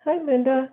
Hi, Linda.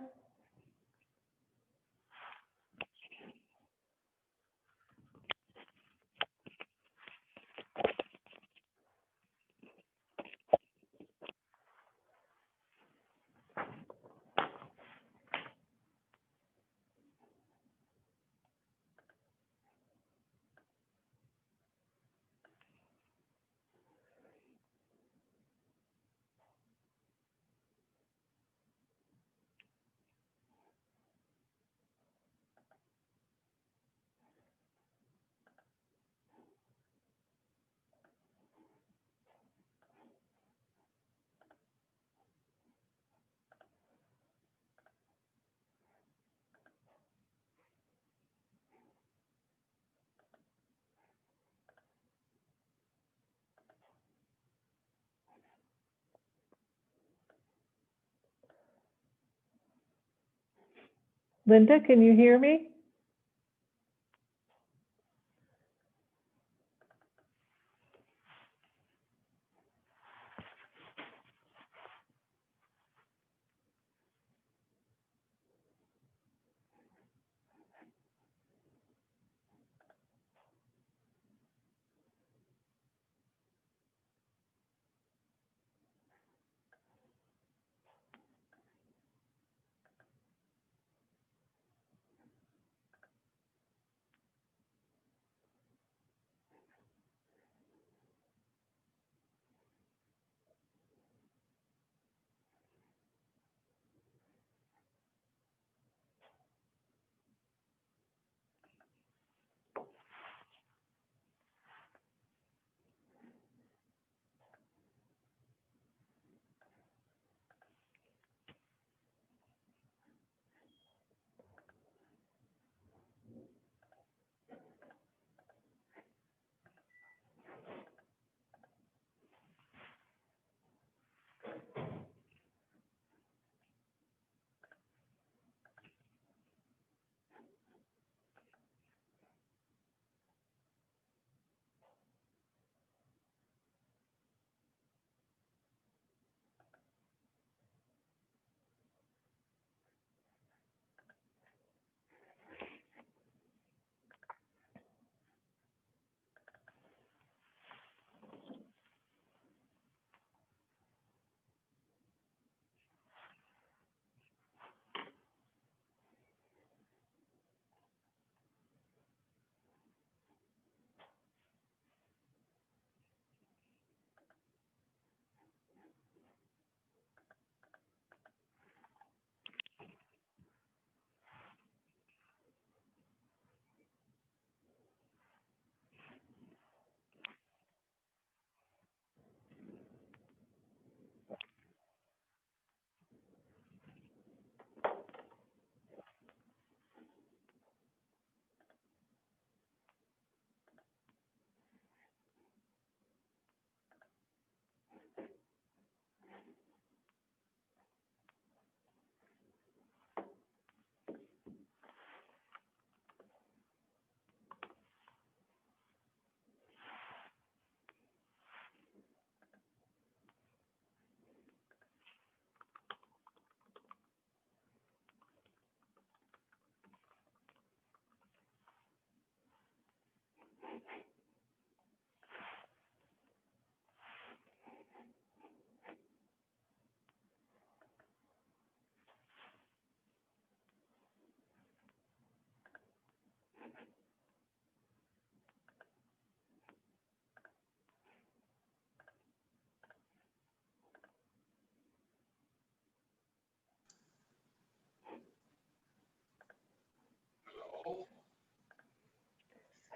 Linda, can you hear me?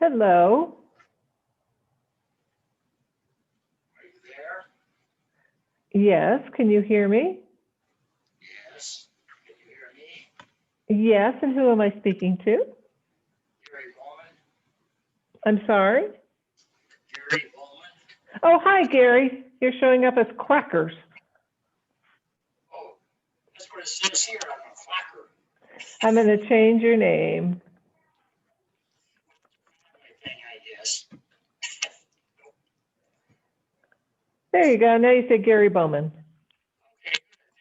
Hello. Are you there? Yes, can you hear me? Yes. Can you hear me? Yes, and who am I speaking to? Gary Bowman? I'm sorry? Gary Bowman? Oh, hi, Gary. You're showing up as Quackers. Oh, that's what it says here. I'm a flacker. I'm going to change your name. Thing, I guess. There you go. Now you say Gary Bowman. Okay,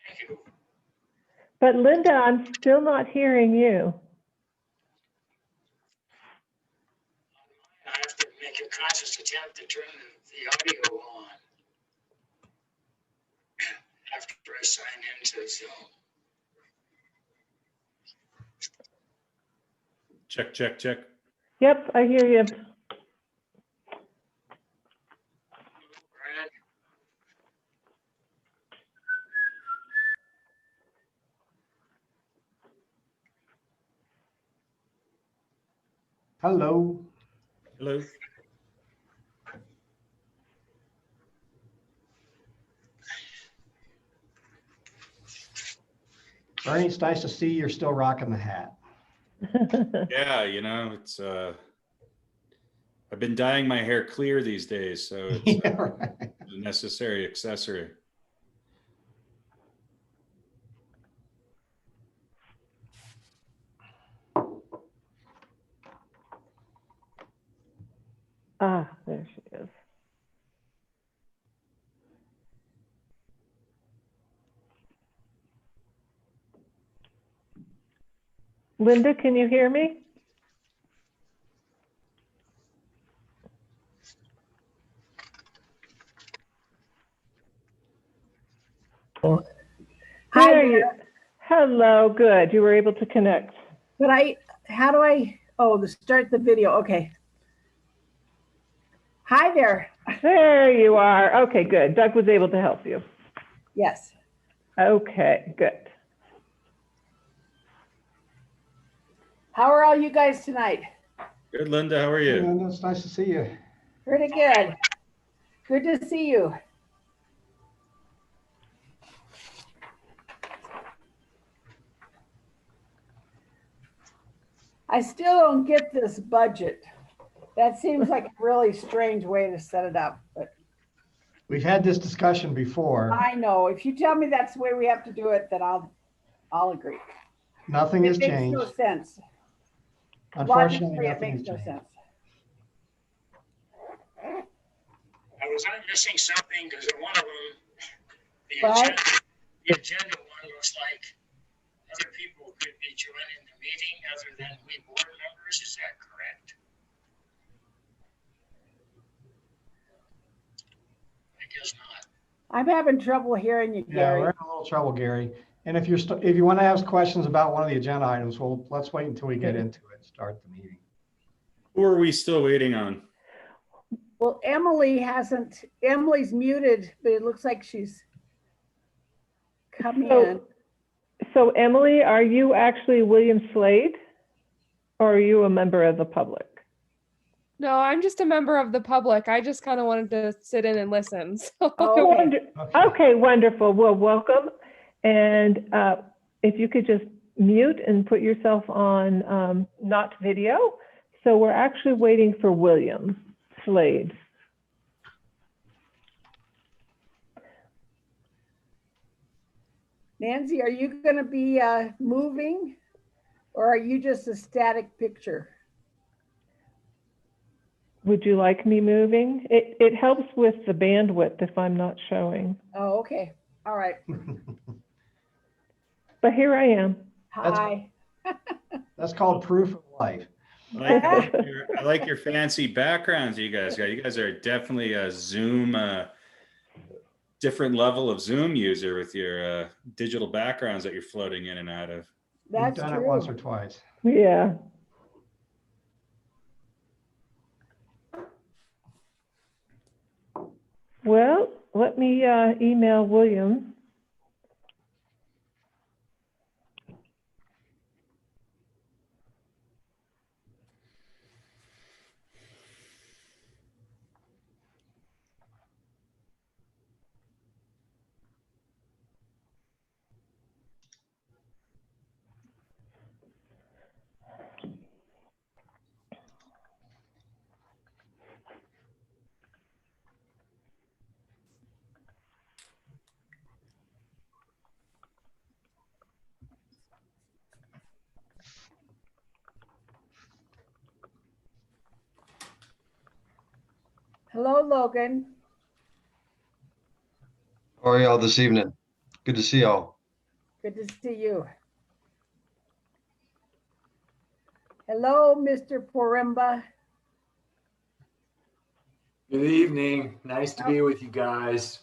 thank you. But Linda, I'm still not hearing you. I have to make a conscious attempt to turn the audio on after I sign into Zoom. Check, check, check. Yep, I hear you. Brad, Hello. Hello. Bernie, it's nice to see you're still rocking the hat. Yeah, you know, it's I've been dyeing my hair clear these days, so it's Yeah, right. a necessary accessory. Ah, there she is. Linda, can you hear me? Hi There you. Hello, good. You were able to connect. But how do I, start the video, okay. Hi there, There you are. Okay, good. Doug was able to help you. yes. Okay, good. How are all you guys tonight? Good, Linda. How are you? And it's nice to see you. Pretty good. Good to see you. I still don't get this budget. That seems like a really strange way to set it up, but We've had this discussion before. I know, if you tell me that's the way we have to do it, then I'll agree. Nothing has It makes changed. no sense. Unfortunately, Logically, it nothing has makes no changed. sense. was I missing something? Because one of them, What? the agenda one looks like other people could be joining the meeting other than we board members. Is that correct? I guess not. I'm having trouble hearing you, Yeah, Gary. we're in a little trouble, Gary. And if if you want to ask questions about one of the agenda items, well, let's wait until we get into it, start the meeting. Who are we still waiting on? Well, Emily's muted, but it looks like she's coming in. So Emily, are you actually William Slade? Or are you a member of the public? No, I'm just a member of the public. I just kind of wanted to sit in and listen. So. Oh, okay. Okay, wonderful. Well, welcome. And if you could just mute and put yourself on not video. So we're actually waiting for William Slade. Nancy, are you going to be moving, or are you just a static picture? Would you like me moving? It helps with the bandwidth if I'm not showing. Oh, okay. All right. But here I am. Hi. That's called proof of life. I like your fancy backgrounds you guys got. You guys are definitely a Zoom, different level of Zoom user with your digital backgrounds that you're floating in and out of. That's You've done true. it once or twice. Yeah. Well, let me email William. Hello, Logan. How are y'all this evening? Good to see y'all. Good to see you. Hello, Mr. Poremba. Good evening. Nice to be with you guys.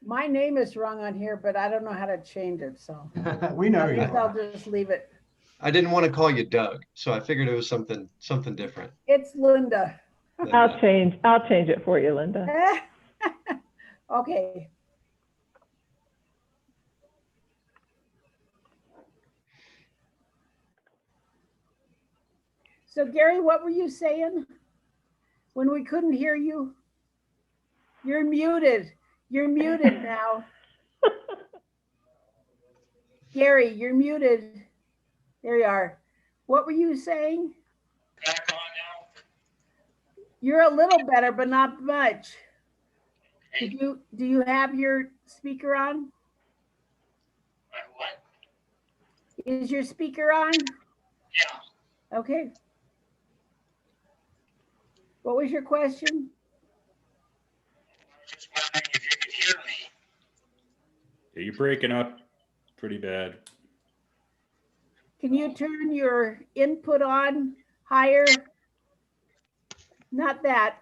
My name is wrong on here, but I don't know how to change it, so We know I you guess I'll are. just leave it. I didn't want to call you Doug, so I figured it was something different. It's Linda. than I'll that. change it for you, Linda. Okay. So Gary, what were you saying when we couldn't hear you? You're muted. You're muted now. Gary, you're muted. There you are. What were you saying? Back on now? You're a little better, but not much. Hey, Do you have your speaker on? what? Is your speaker on? Yeah, Okay. What was your question? I was just wondering if you could hear me. Yeah, you're breaking up pretty bad. Can you turn your input on higher? Not that,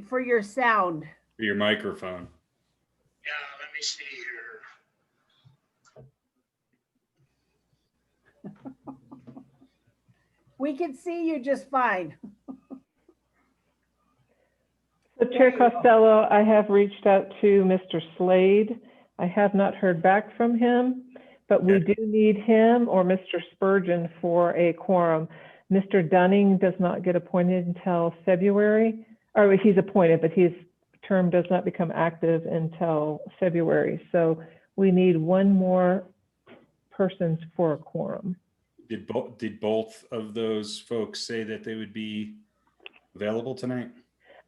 for your sound. For your microphone. Yeah, let me see here. We can see you just fine. So Chair Costello, I have reached out to Mr. Slade. I have not heard back from him, but we do need him or Mr. Spurgeon for a quorum. Mr. Dunning does not get appointed until February, or he's appointed, but his term does not become active until February. So we need one more person for a quorum. Did both of those folks say that they would be available tonight?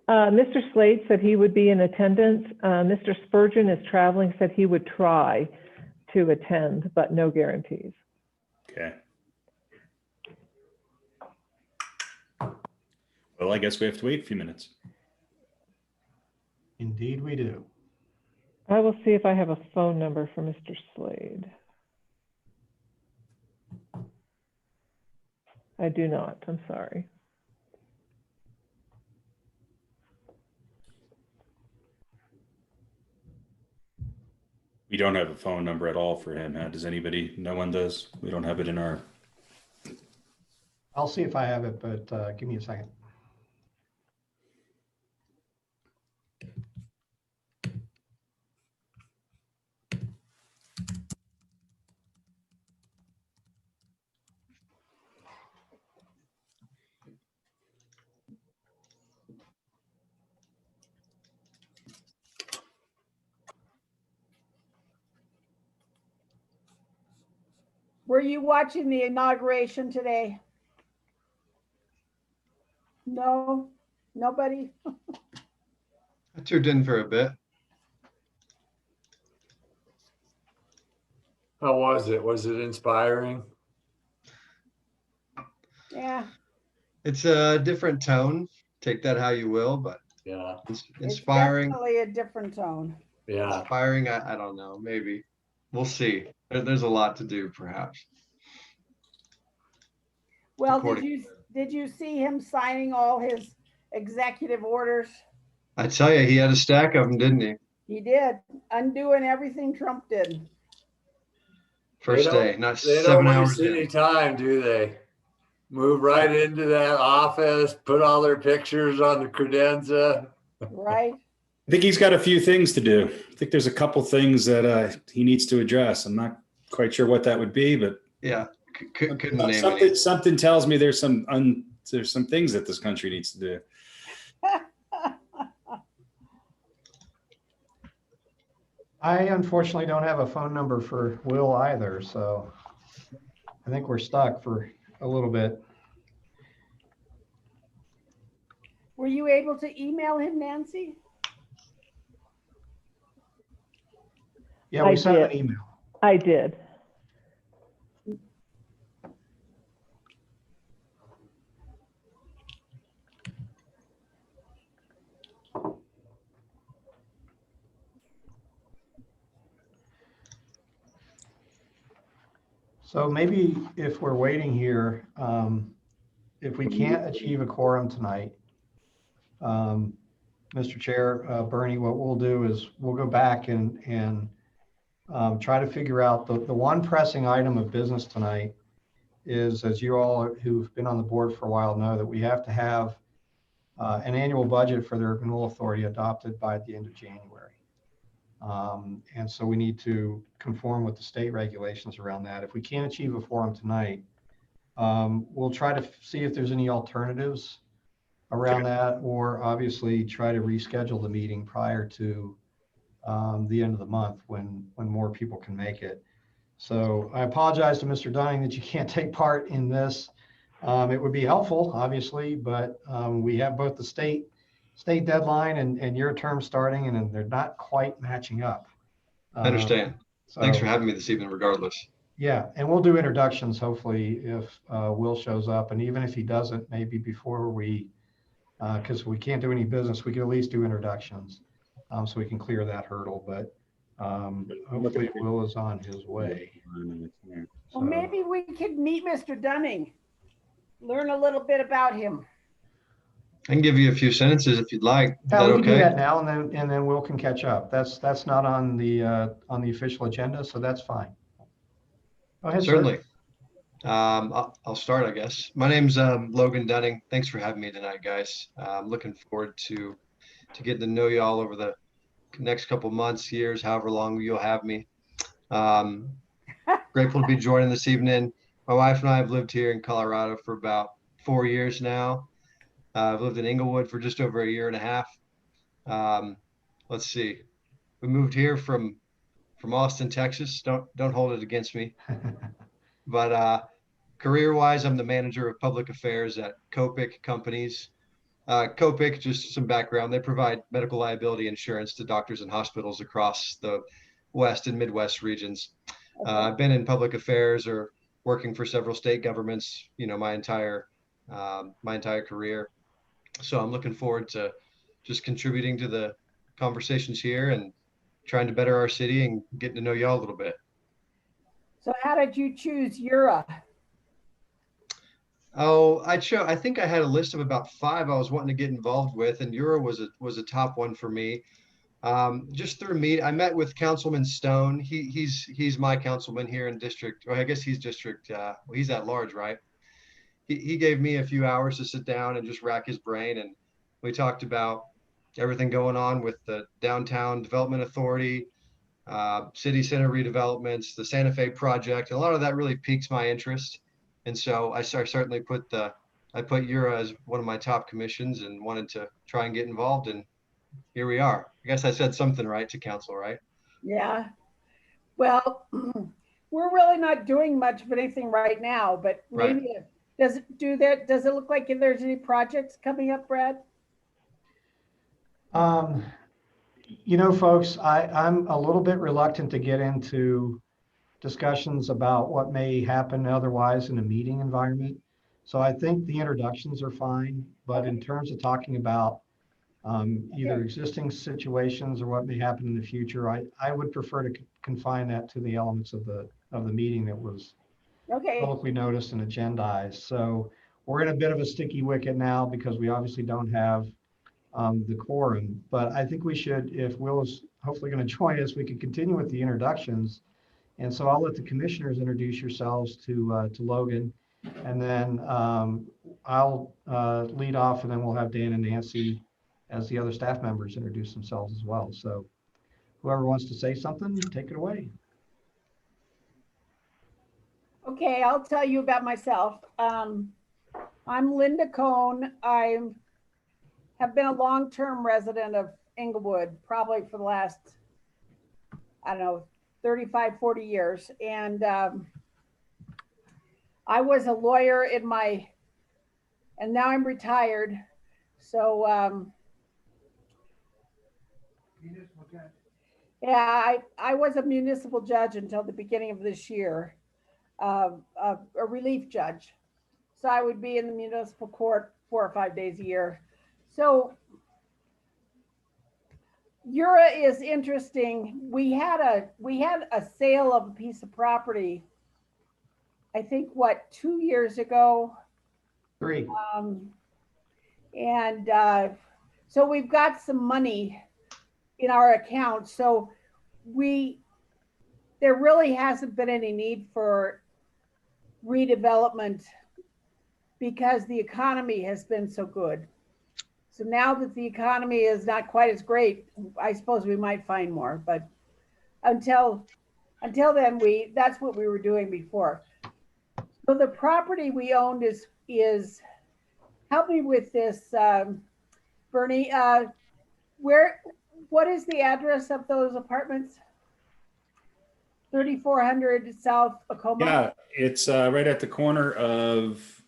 Mr. Slade said he would be in attendance. Mr. Spurgeon is traveling, said he would try to attend, but no guarantees. Okay. Well, I guess we have to wait a few minutes. Indeed we do. I will see if I have a phone number for Mr. Slade. I do not, I'm sorry. We don't have a phone number at all for him. Huh? Does anybody? No one does. We don't have it in our. I'll see if I have it, but give me a second. Were you watching the inauguration today? No, nobody? I tuned in for a bit. How was it? Was it inspiring? Yeah, It's a different tone. Take that how you will, but Yeah, it's inspiring. definitely a different tone. yeah. Inspiring. I don't know. Maybe we'll see. There's a lot to do, perhaps. Well, According- did you see him signing all his executive orders? I tell you, he had a stack of them, didn't he? He did, undoing everything Trump did. First They don't- day, not They 7 don't hours waste any in. time, do they? Move right into that office, put all their pictures on the credenza. Right? I think he's got a few things to do. I think there's a couple things that he needs to address. I'm not quite sure what that would be, but Yeah, couldn't name any. something tells me there's some things that this country needs to do. I unfortunately don't have a phone number for Will either, so I think we're stuck for a little bit. Were you able to email him, Nancy? Yeah, we I sent an did. email. I did. So maybe if we're waiting here, if we can't achieve a quorum tonight, Mr. Chair, Bernie, what we'll do is we'll go back and try to figure out the one pressing item of business tonight is, as you all who've been on the board for a while know, that we have to have an annual budget for the Renewal Authority adopted by the end of January. And so we need to conform with the state regulations around that. If we can't achieve a quorum tonight, we'll try to see if there's any alternatives around that, or obviously try to reschedule the meeting prior to the end of the month when more people can make it. So I apologize to Mr. Dunning that you can't take part in this. It would be helpful, obviously, but we have both the state deadline and your term starting, and they're not quite matching up. I understand. So, Thanks for having me this evening regardless. yeah, and we'll do introductions hopefully if Will shows up, and even if he doesn't, maybe before we, because we can't do any business, we can at least do introductions so we can clear that hurdle. But hopefully Will is on his way. Well, maybe we could meet Mr. Dunning, learn a little bit about him. I can give you a few sentences if you'd like. Is Yeah, that we can do okay? that now, and then Will can catch up. That's not on the official agenda, so that's fine. Go ahead, sir. Certainly. I'll start, I guess. My name's Logan Dunning. Thanks for having me tonight, guys. I'm looking forward to getting to know you all over the next couple months, years, however long you'll have me. Grateful to be joining this evening. My wife and I have lived here in Colorado for about 4 years now. I've lived in Inglewood for just over a year and a half. Let's see. We moved here from Austin, Texas. Don't hold it against me. But career-wise, I'm the manager of public affairs at Copic Companies. Copic, just some background, they provide medical liability insurance to doctors and hospitals across the West and Midwest regions. I've been in public affairs or working for several state governments, my entire career. So I'm looking forward to just contributing to the conversations here and trying to better our city and getting to know y'all a little bit. So how did you choose EURA? Oh, I think I had a list of about 5 I was wanting to get involved with, and EURA was a top one for me. Just through me, I met with Councilman Stone. He's my councilman here in district, or I guess he's district. Well, he's at large, right? He gave me a few hours to sit down and just rack his brain, and we talked about everything going on with the Downtown Development Authority, city center redevelopments, the Santa Fe project, and a lot of that really piques my interest. And so I certainly put EURA as one of my top commissions and wanted to try and get involved, and here we are. I guess I said something right to council, right? Yeah. Well, we're really not doing much of anything right now, but maybe does it look like if there's any projects coming up, Brad? Folks, I'm a little bit reluctant to get into discussions about what may happen otherwise in a meeting environment. So I think the introductions are fine, but in terms of talking about either existing situations or what may happen in the future, I would prefer to confine that to the elements of the meeting that was publicly noticed and agendized. So we're in a bit of a sticky wicket now because we obviously don't have the quorum, but I think we should, if Will is hopefully going to join us, we could continue with the introductions. And so I'll let the commissioners introduce yourselves to Logan, and then I'll lead off, and then we'll have Dan and Nancy as the other staff members introduce themselves as well. So whoever wants to say something, take it away. Okay, I'll tell you about myself. I'm Linda Cohn. I have been a long-term resident of Inglewood, probably for the last, 35, 40 years. And I was a lawyer and now I'm retired. So yeah, I was a municipal judge until the beginning of this year, a relief judge. So I would be in the municipal court 4 or 5 days a year. So EURA is interesting. We had a sale of a piece of property I think, what, 2 years ago. 3. So we've got some money in our account. So there really hasn't been any need for redevelopment because the economy has been so good. So now that the economy is not quite as great, I suppose we might find more, but until then, that's what we were doing before. So the property we owned is help me with this, Bernie. What is the address of those apartments? 3400 South Acoma? Yeah, it's right at the corner of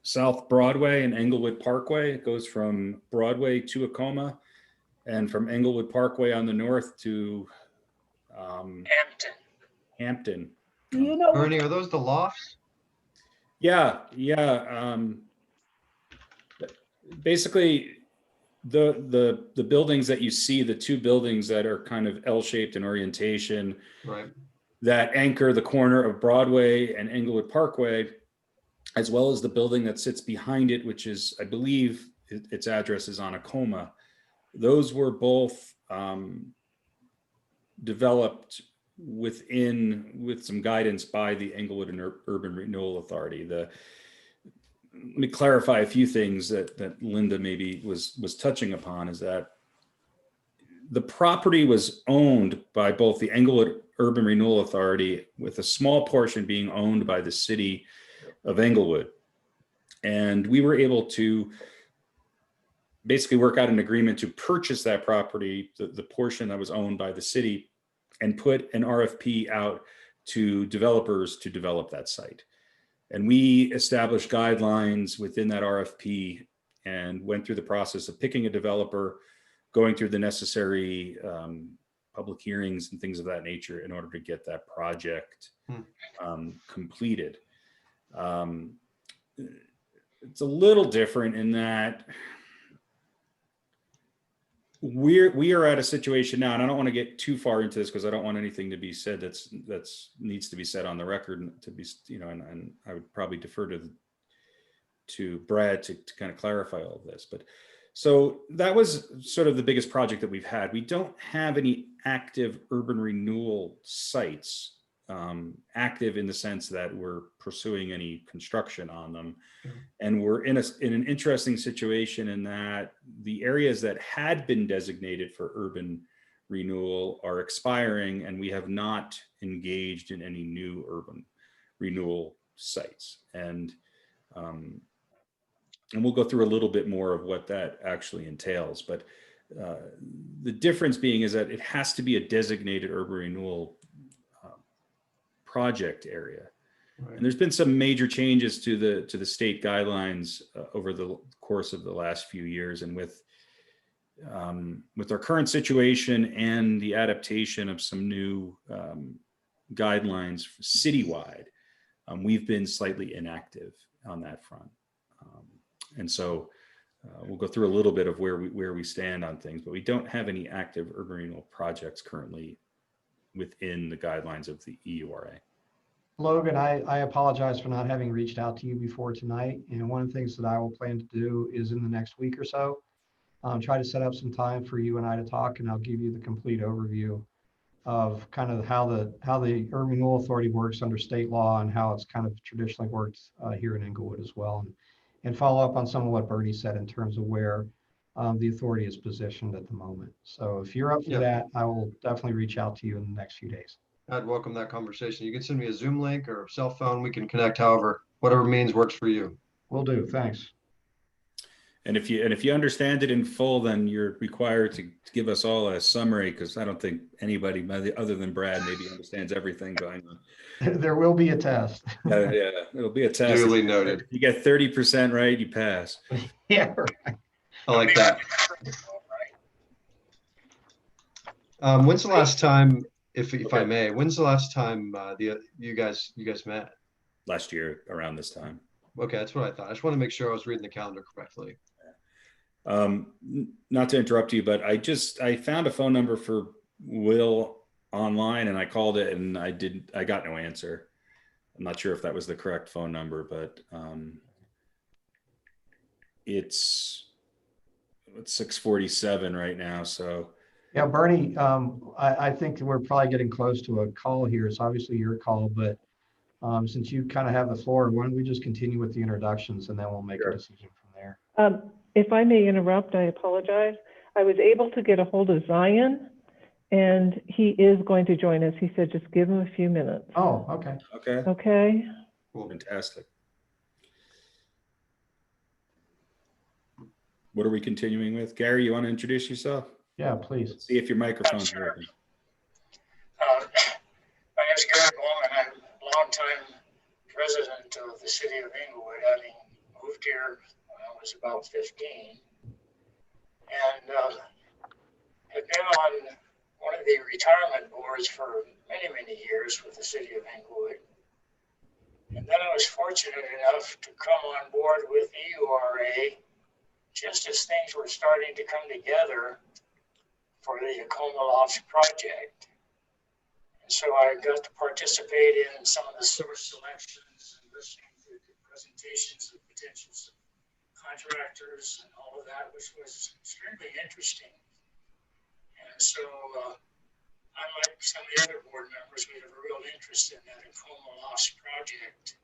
South Broadway and Englewood Parkway. It goes from Broadway to Acoma and from Englewood Parkway on the north to Hampton. Do you know? Bernie, are those the lofts? Yeah. Basically, the buildings that you see, the 2 buildings that are kind of L-shaped in orientation, Right. that anchor the corner of Broadway and Englewood Parkway, as well as the building that sits behind it, which is, I believe, its address is on Acoma. Those were both developed with some guidance by the Englewood and Urban Renewal Authority. Let me clarify a few things that Linda maybe was touching upon, is that the property was owned by both the Englewood Urban Renewal Authority, with a small portion being owned by the city of Englewood. And we were able to basically work out an agreement to purchase that property, the portion that was owned by the city, and put an RFP out to developers to develop that site. And we established guidelines within that RFP and went through the process of picking a developer, going through the necessary public hearings and things of that nature in order to get that project completed. It's a little different in that we are at a situation now, and I don't want to get too far into this because I don't want anything to be said that's needs to be said on the record to be, and I would probably defer to Brad to kind of clarify all of this. But so that was sort of the biggest project that we've had. We don't have any active urban renewal sites, active in the sense that we're pursuing any construction on them. And we're in an interesting situation in that the areas that had been designated for urban renewal are expiring, and we have not engaged in any new urban renewal sites. And we'll go through a little bit more of what that actually entails. But the difference being is that it has to be a designated urban renewal project area. Right. And there's been some major changes to the state guidelines over the course of the last few years. And with our current situation and the adaptation of some new guidelines citywide, we've been slightly inactive on that front. And so we'll go through a little bit of where we stand on things, but we don't have any active urban renewal projects currently within the guidelines of the EURA. Logan, I apologize for not having reached out to you before tonight. And one of the things that I will plan to do is in the next week or so, try to set up some time for you and I to talk, and I'll give you the complete overview of kind of how the Urban Renewal Authority works under state law and how it's kind of traditionally worked here in Englewood as well. And follow up on some of what Bernie said in terms of where the authority is positioned at the moment. So if you're up for that, I will definitely reach out to you in the next few days. I'd welcome that conversation. You can send me a Zoom link or a cell phone. We can connect whatever means works for you. Will do. Thanks. And if you understand it in full, then you're required to give us all a summary, because I don't think anybody other than Brad maybe understands everything going on. There will be a test. Yeah, it'll be a test. Duly noted. If you get 30% right, you pass. Yeah, right. I like that. When's the last time, if I may, when's the last time you guys met? Last year around this time. Okay, that's what I thought. I just want to make sure I was reading the calendar correctly. Not to interrupt you, but I found a phone number for Will online, and I called it, and I got no answer. I'm not sure if that was the correct phone number, but it's 6:47 right now. So Yeah, Bernie, I think we're probably getting close to a call here. It's obviously your call, but since you kind of have the floor, why don't we just continue with the introductions and then we'll make a decision from there. If I may interrupt, I apologize. I was able to get a hold of Zion, and he is going to join us. He said, just give him a few minutes. Oh, okay. okay, Okay. Cool. fantastic. What are we continuing with? Gary, you want to introduce yourself? Yeah, please. Let's see if your microphone's Sure. working. My name is Gary Bowman. I'm a longtime resident of the city of Inglewood, having moved here when I was about 15. And have been on one of the retirement boards for many, many years with the city of Inglewood. And then I was fortunate enough to come on board with EURA just as things were starting to come together for the Acoma Lofts project. And so I got to participate in some of the source selections and listening to the presentations of potential contractors and all of that, which was extremely interesting. And so, unlike some of the other board members, we have a real interest in that Acoma Lofts project,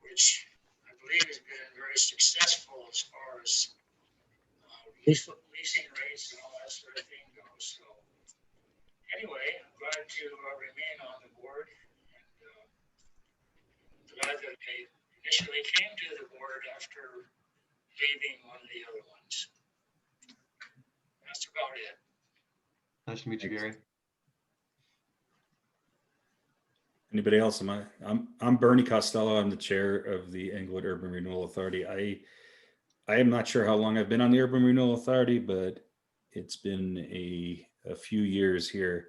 which I believe has been very successful as far as leasing rates and all that sort of thing goes. So anyway, I'm glad to remain on the board, and glad that they initially came to the board after leaving one of the other ones. That's about it. Nice to meet you, Gary. Anybody else? I'm Bernie Costello. I'm the chair of the Englewood Urban Renewal Authority. I am not sure how long I've been on the Urban Renewal Authority, but it's been a few years here.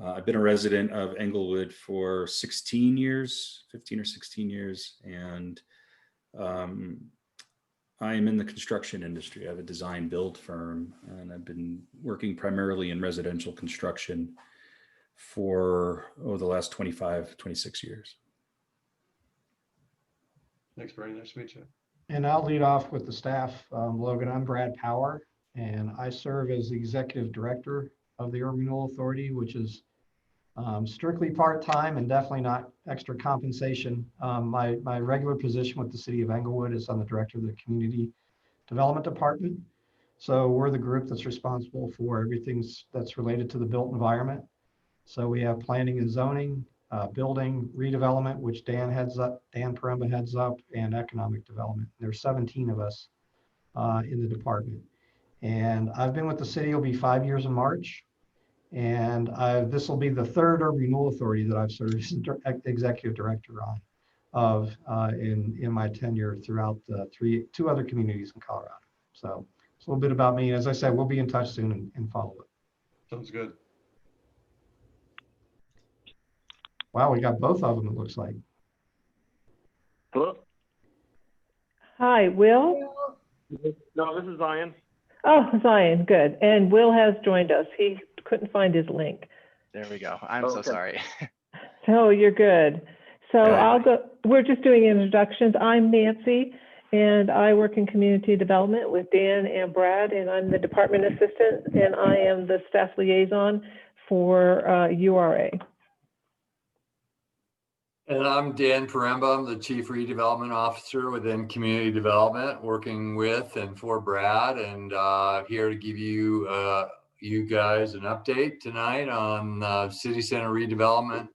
I've been a resident of Englewood for 16 years, 15 or 16 years, and I am in the construction industry. I have a design build firm, and I've been working primarily in residential construction for the last 25, 26 years. Thanks, Bernie. Nice to meet you. And I'll lead off with the staff. Logan, I'm Brad Power, and I serve as the executive director of the Urban Renewal Authority, which is strictly part-time and definitely not extra compensation. My regular position with the city of Englewood is I'm the director of the Community Development Department. So we're the group that's responsible for everything that's related to the built environment. So we have planning and zoning, building, redevelopment, which Dan Paremba heads up, and economic development. There's 17 of us in the department. And I've been with the city, it'll be 5 years in March. And this will be the third Urban Renewal Authority that I've served as executive director of in my tenure throughout the two other communities in Colorado. So it's a little bit about me. As I said, we'll be in touch soon and follow it. Sounds good. Wow, we got both of them, it looks like. Hello? Hi, Will? No, this is Zion. Oh, Zion, good. And Will has joined us. He couldn't find his link. There we go. I'm so Okay. sorry. So you're good. So Good. I'll go, we're just doing introductions. I'm Nancy, and I work in community development with Dan and Brad, and I'm the department assistant, and I am the staff liaison for URA. And I'm Dan Paremba. I'm the Chief Redevelopment Officer within Community Development, working with and for Brad, and here to give you you guys an update tonight on City Center redevelopment,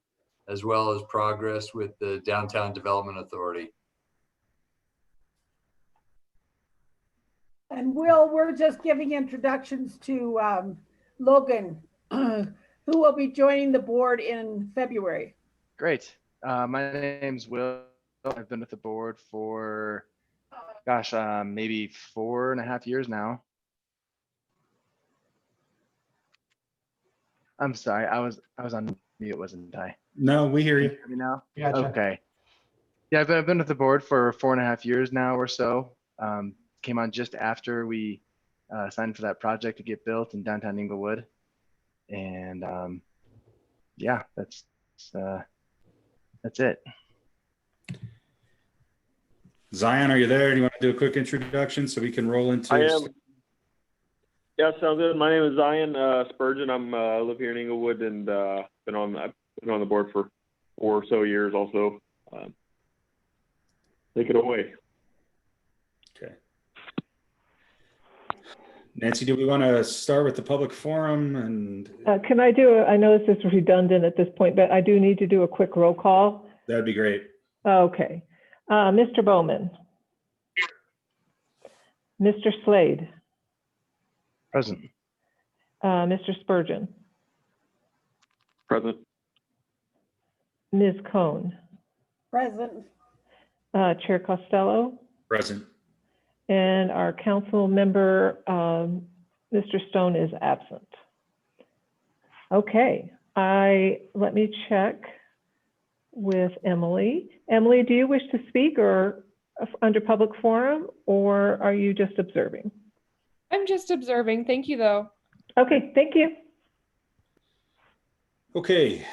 as well as progress with the Downtown Development Authority. And Will, we're just giving introductions to Logan, who will be joining the board in February. Great. My name's Will. I've been with the board for, gosh, maybe 4.5 years now. I'm sorry, I was on mute, wasn't I? No, we hear Can you. you hear me now? Gotcha. Okay. Yeah, I've been with the board for 4.5 years now or so. Came on just after we signed for that project to get built in downtown Inglewood. And yeah, that's it. Zion, are you there? Do you want to do a quick introduction so we can roll into? I am. Yeah, sounds good. My name is Zion Spurgeon. I live here in Inglewood and I've been on the board for 4 or so years also. Take it away. Okay. Nancy, do we want to start with the public forum? And Can I do, I know this is redundant at this point, but I do need to do a quick roll call. that'd be great. Okay. Mr. Bowman. Mr. Slade. Present. Mr. Spurgeon. Present. Ms. Cohn. Present. Chair Costello. Present. And our council member, Mr. Stone, is absent. Okay, let me check with Emily. Emily, do you wish to speak or under public forum, or are you just observing? I'm just observing. Thank you, though. Okay, thank you. Okay.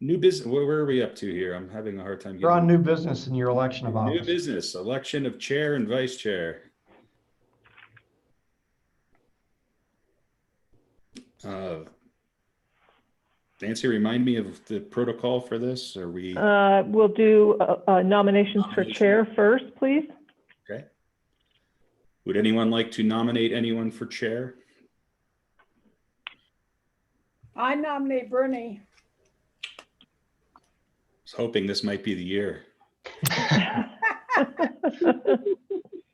New business. Where are we up to here? I'm having a hard time. You're on new business in your election of New office. business, election of chair and vice chair. Nancy, remind me of the protocol for this. Are we? We'll do nominations for chair first, please. Okay. Would anyone like to nominate anyone for chair? I nominate Bernie. I was hoping this might be the year.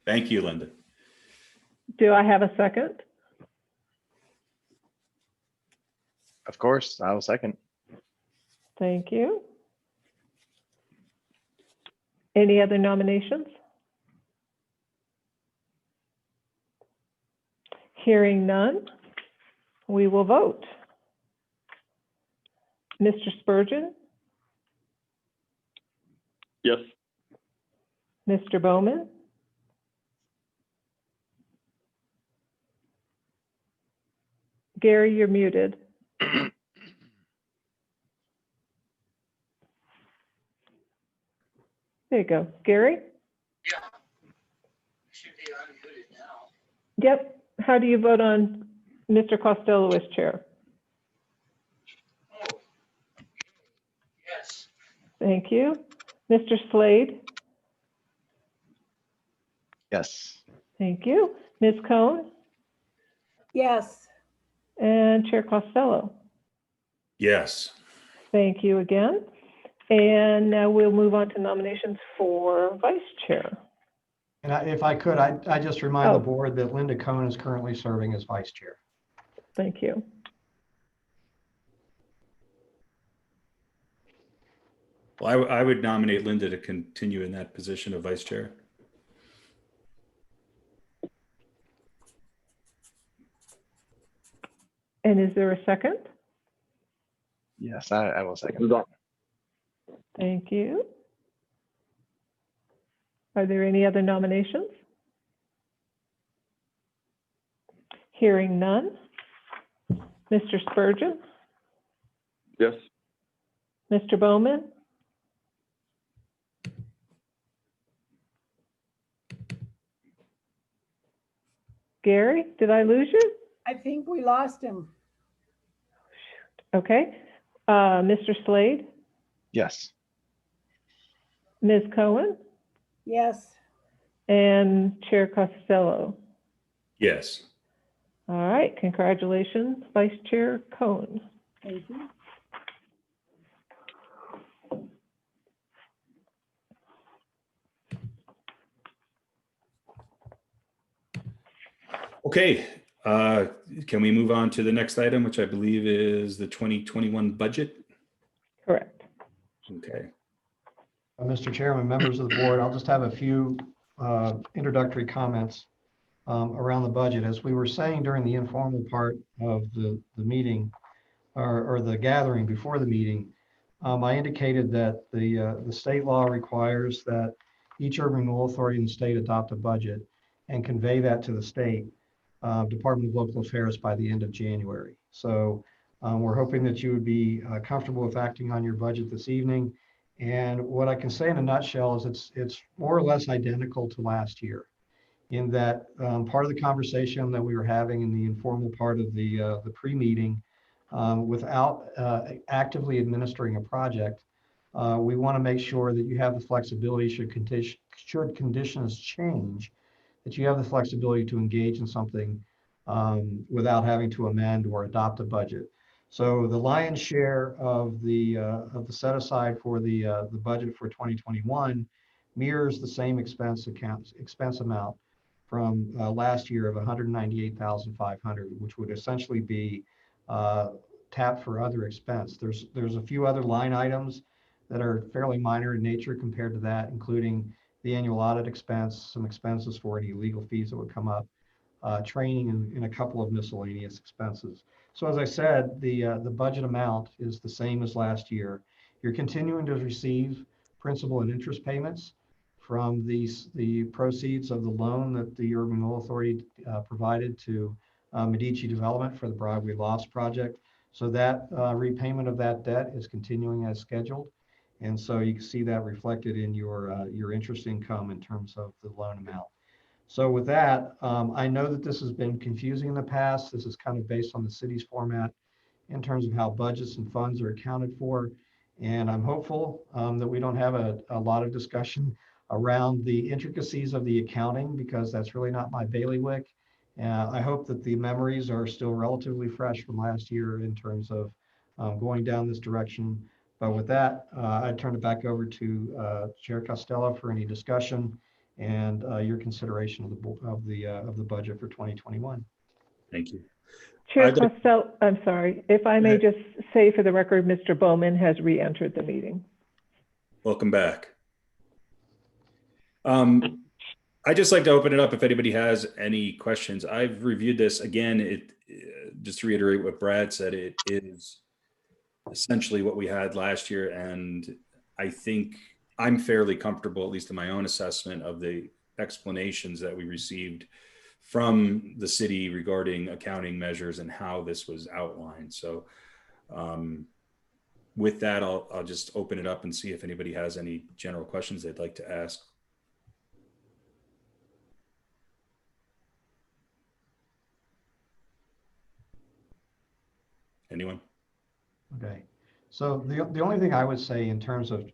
Thank you, Linda. Do I have a second? Of course, I will second. Thank you. Any other nominations? Hearing none, we will vote. Mr. Spurgeon? Yes. Mr. Bowman? Gary, you're muted. There you go. Gary? Yeah. Should be unmuted now. Yep. How do you vote on Mr. Costello as chair? Oh. Yes. Thank you. Mr. Slade? Yes. Thank you. Ms. Cohn? Yes. And Chair Costello? Yes. Thank you again. And now we'll move on to nominations for vice chair. And if I could, I just remind the Oh. board that Linda Cohn is currently serving as vice chair. Thank you. Well, I would nominate Linda to continue in that position of vice chair. And is there a second? Yes, I will second. Thank you. Are there any other nominations? Hearing none. Mr. Spurgeon? Yes. Mr. Bowman? Gary, did I lose you? I think we lost him. Okay. Mr. Slade? Yes. Ms. Cohen? Yes. And Chair Costello? Yes. All right, congratulations, Vice Chair Cohen. Thank you. Okay. Can we move on to the next item, which I believe is the 2021 budget? Correct. Okay. Mr. Chairman, members of the board, I'll just have a few introductory comments around the budget. As we were saying during the informal part of the meeting or the gathering before the meeting, I indicated that the state law requires that each urban renewal authority in the state adopt a budget and convey that to the state Department of Local Affairs by the end of January. So we're hoping that you would be comfortable with acting on your budget this evening And what I can say in a nutshell is it's more or less identical to last year, in that part of the conversation that we were having in the informal part of the pre-meeting, without actively administering a project, we want to make sure that you have the flexibility should conditions change, that you have the flexibility to engage in something without having to amend or adopt a budget. So the lion's share of the set aside for the budget for 2021 mirrors the same expense amount from last year of 198,500, which would essentially be tapped for other expense. There's a few other line items that are fairly minor in nature compared to that, including the annual audit expense, some expenses for any legal fees that would come up, training, and a couple of miscellaneous expenses. So as I said, the budget amount is the same as last year. You're continuing to receive principal and interest payments from the proceeds of the loan that the Urban Renewal Authority provided to Medici Development for the Broadway Lofts project. So that repayment of that debt is continuing as scheduled. And so you can see that reflected in your interest income in terms of the loan amount. So with that, I know that this has been confusing in the past. This is kind of based on the city's format in terms of how budgets and funds are accounted for. And I'm hopeful that we don't have a lot of discussion around the intricacies of the accounting, because that's really not my bailiwick. I hope that the memories are still relatively fresh from last year in terms of going down this direction. But with that, I turn it back over to Chair Costello for any discussion and your consideration of the budget for 2021. Thank you. Chair Costello, I'm sorry, if I may just say for the record, Mr. Bowman has re-entered the meeting. Welcome back. I'd just like to open it up if anybody has any questions. I've reviewed this again. Just to reiterate what Brad said, it is essentially what we had last year, and I think I'm fairly comfortable, at least in my own assessment, of the explanations that we received from the city regarding accounting measures and how this was outlined. So with that, I'll just open it up and see if anybody has any general questions they'd like to ask. Anyone? Okay, so the only thing I would say in terms of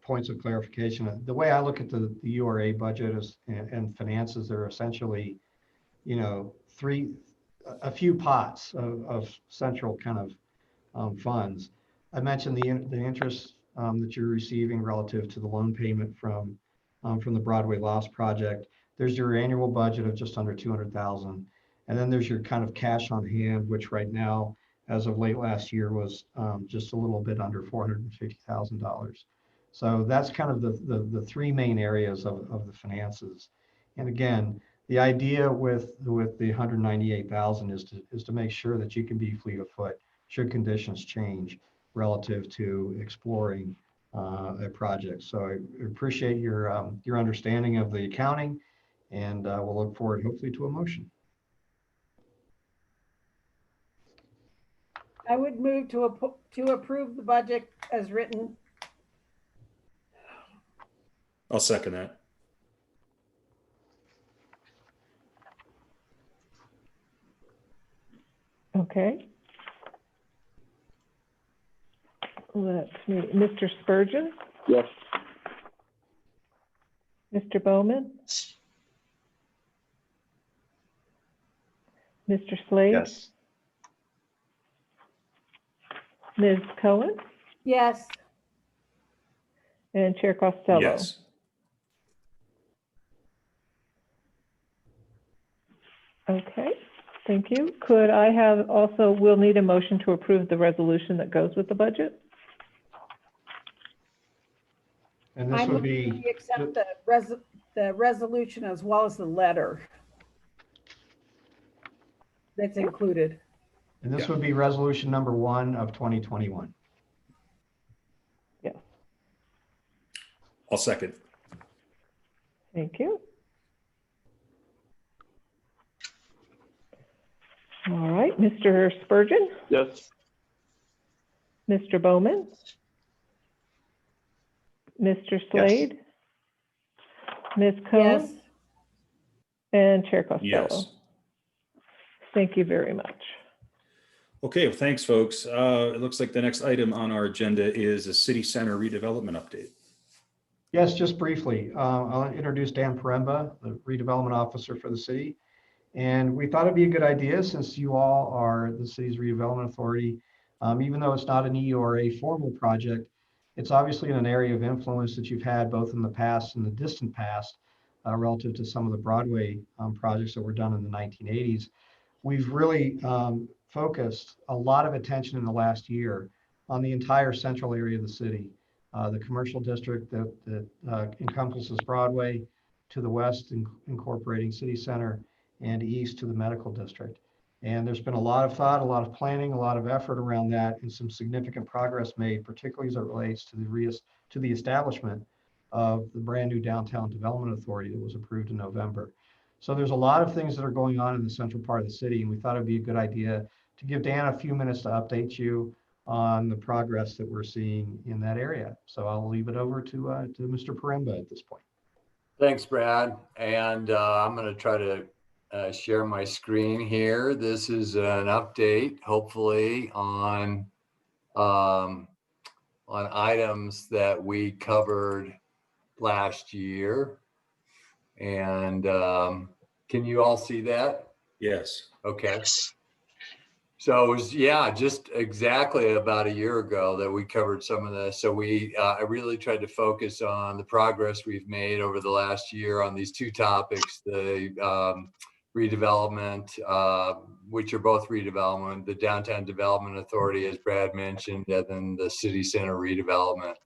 points of clarification, the way I look at the URA budget is and finances, they're essentially, a few pots of central kind of funds. I mentioned the interest that you're receiving relative to the loan payment from the Broadway Lofts project. There's your annual budget of just under 200,000. And then there's your kind of cash on hand, which right now, as of late last year, was just a little bit under $450,000. So that's kind of the three main areas of the finances. And again, the idea with the 198,000 is to make sure that you can be fleet of foot should conditions change relative to exploring a project. So I appreciate your understanding of the accounting, and we'll look forward hopefully to a motion. I would move to approve the budget as written. I'll second that. Okay. Let's see, Mr. Spurgeon? Yes. Mr. Bowman? Mr. Slade? Yes. Ms. Cohen? Yes. And Chair Costello? Yes. Okay, thank you. Could I have also, we'll need a motion to approve the resolution that goes with the budget? And this I would move be, we accept the resolution as well as the letter that's included. and this would be resolution number 1 of 2021. Yes, I'll second. thank you. All right, Mr. Spurgeon? Yes. Mr. Bowman? Mr. Slade, Ms. Cohn, Yes. and Chair Costello. Yes. Thank you very much. Okay, well, thanks, folks. It looks like the next item on our agenda is a city center redevelopment update. Yes, just briefly, I'll introduce Dan Poremba, the redevelopment officer for the city. And we thought it'd be a good idea, since you all are the city's redevelopment authority, even though it's not an EURA formal project, it's obviously in an area of influence that you've had both in the past and the distant past, relative to some of the Broadway projects that were done in the 1980s. We've really focused a lot of attention in the last year on the entire central area of the city. The commercial district that encompasses Broadway, to the west incorporating City Center, and east to the medical district. And there's been a lot of thought, a lot of planning, a lot of effort around that, and some significant progress made, particularly as it relates to the establishment of the brand new Downtown Development Authority that was approved in November. So there's a lot of things that are going on in the central part of the city, and we thought it'd be a good idea to give Dan a few minutes to update you on the progress that we're seeing in that area. So I'll leave it over to Mr. Poremba at this point. Thanks, Brad. And I'm going to try to share my screen here. This is an update, hopefully, on items that we covered last year. And can you all see that? Yes. Okay. So it was, yeah, just exactly about a year ago that we covered some of this. So I really tried to focus on the progress we've made over the last year on these two topics, the redevelopment, which are both redevelopment, the Downtown Development Authority, as Brad mentioned, and then the City Center redevelopment.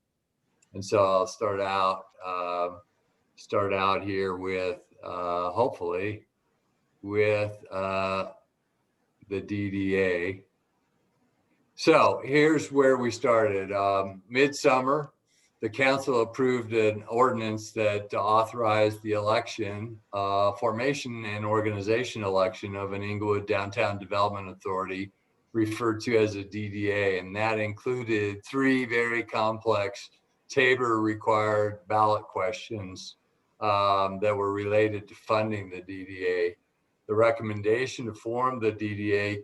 And so I'll start out here with, hopefully, with the DDA. So here's where we started. Midsummer, the council approved an ordinance that authorized the election, formation and organization election of an Inglewood Downtown Development Authority, referred to as a DDA. And that included 3 very complex Tabor required ballot questions that were related to funding the DDA. The recommendation to form the DDA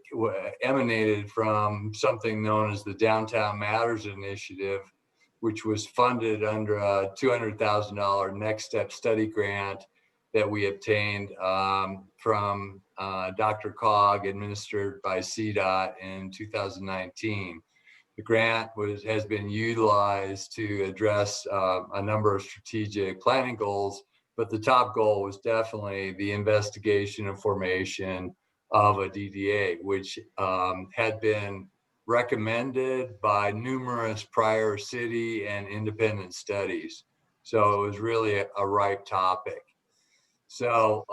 emanated from something known as the Downtown Matters Initiative, which was funded under a $200,000 Next Step study grant that we obtained from Dr. Cog, administered by CDOT in 2019. The grant has been utilized to address a number of strategic planning goals, but the top goal was definitely the investigation and formation of a DDA, which had been recommended by numerous prior city and independent studies. So it was really a ripe topic. So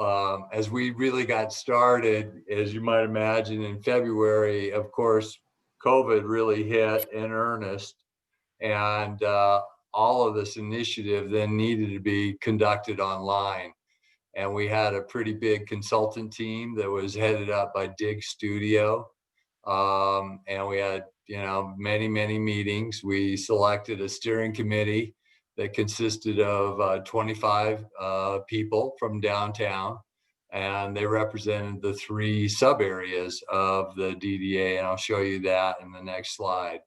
as we really got started, as you might imagine, in February, of course, COVID really hit in earnest, and all of this initiative then needed to be conducted online. And we had a pretty big consultant team that was headed up by Dig Studio. And we had, many, many meetings. We selected a steering committee that consisted of 25 people from downtown, and they represented the 3 sub areas of the DDA. And I'll show you that in the next slide.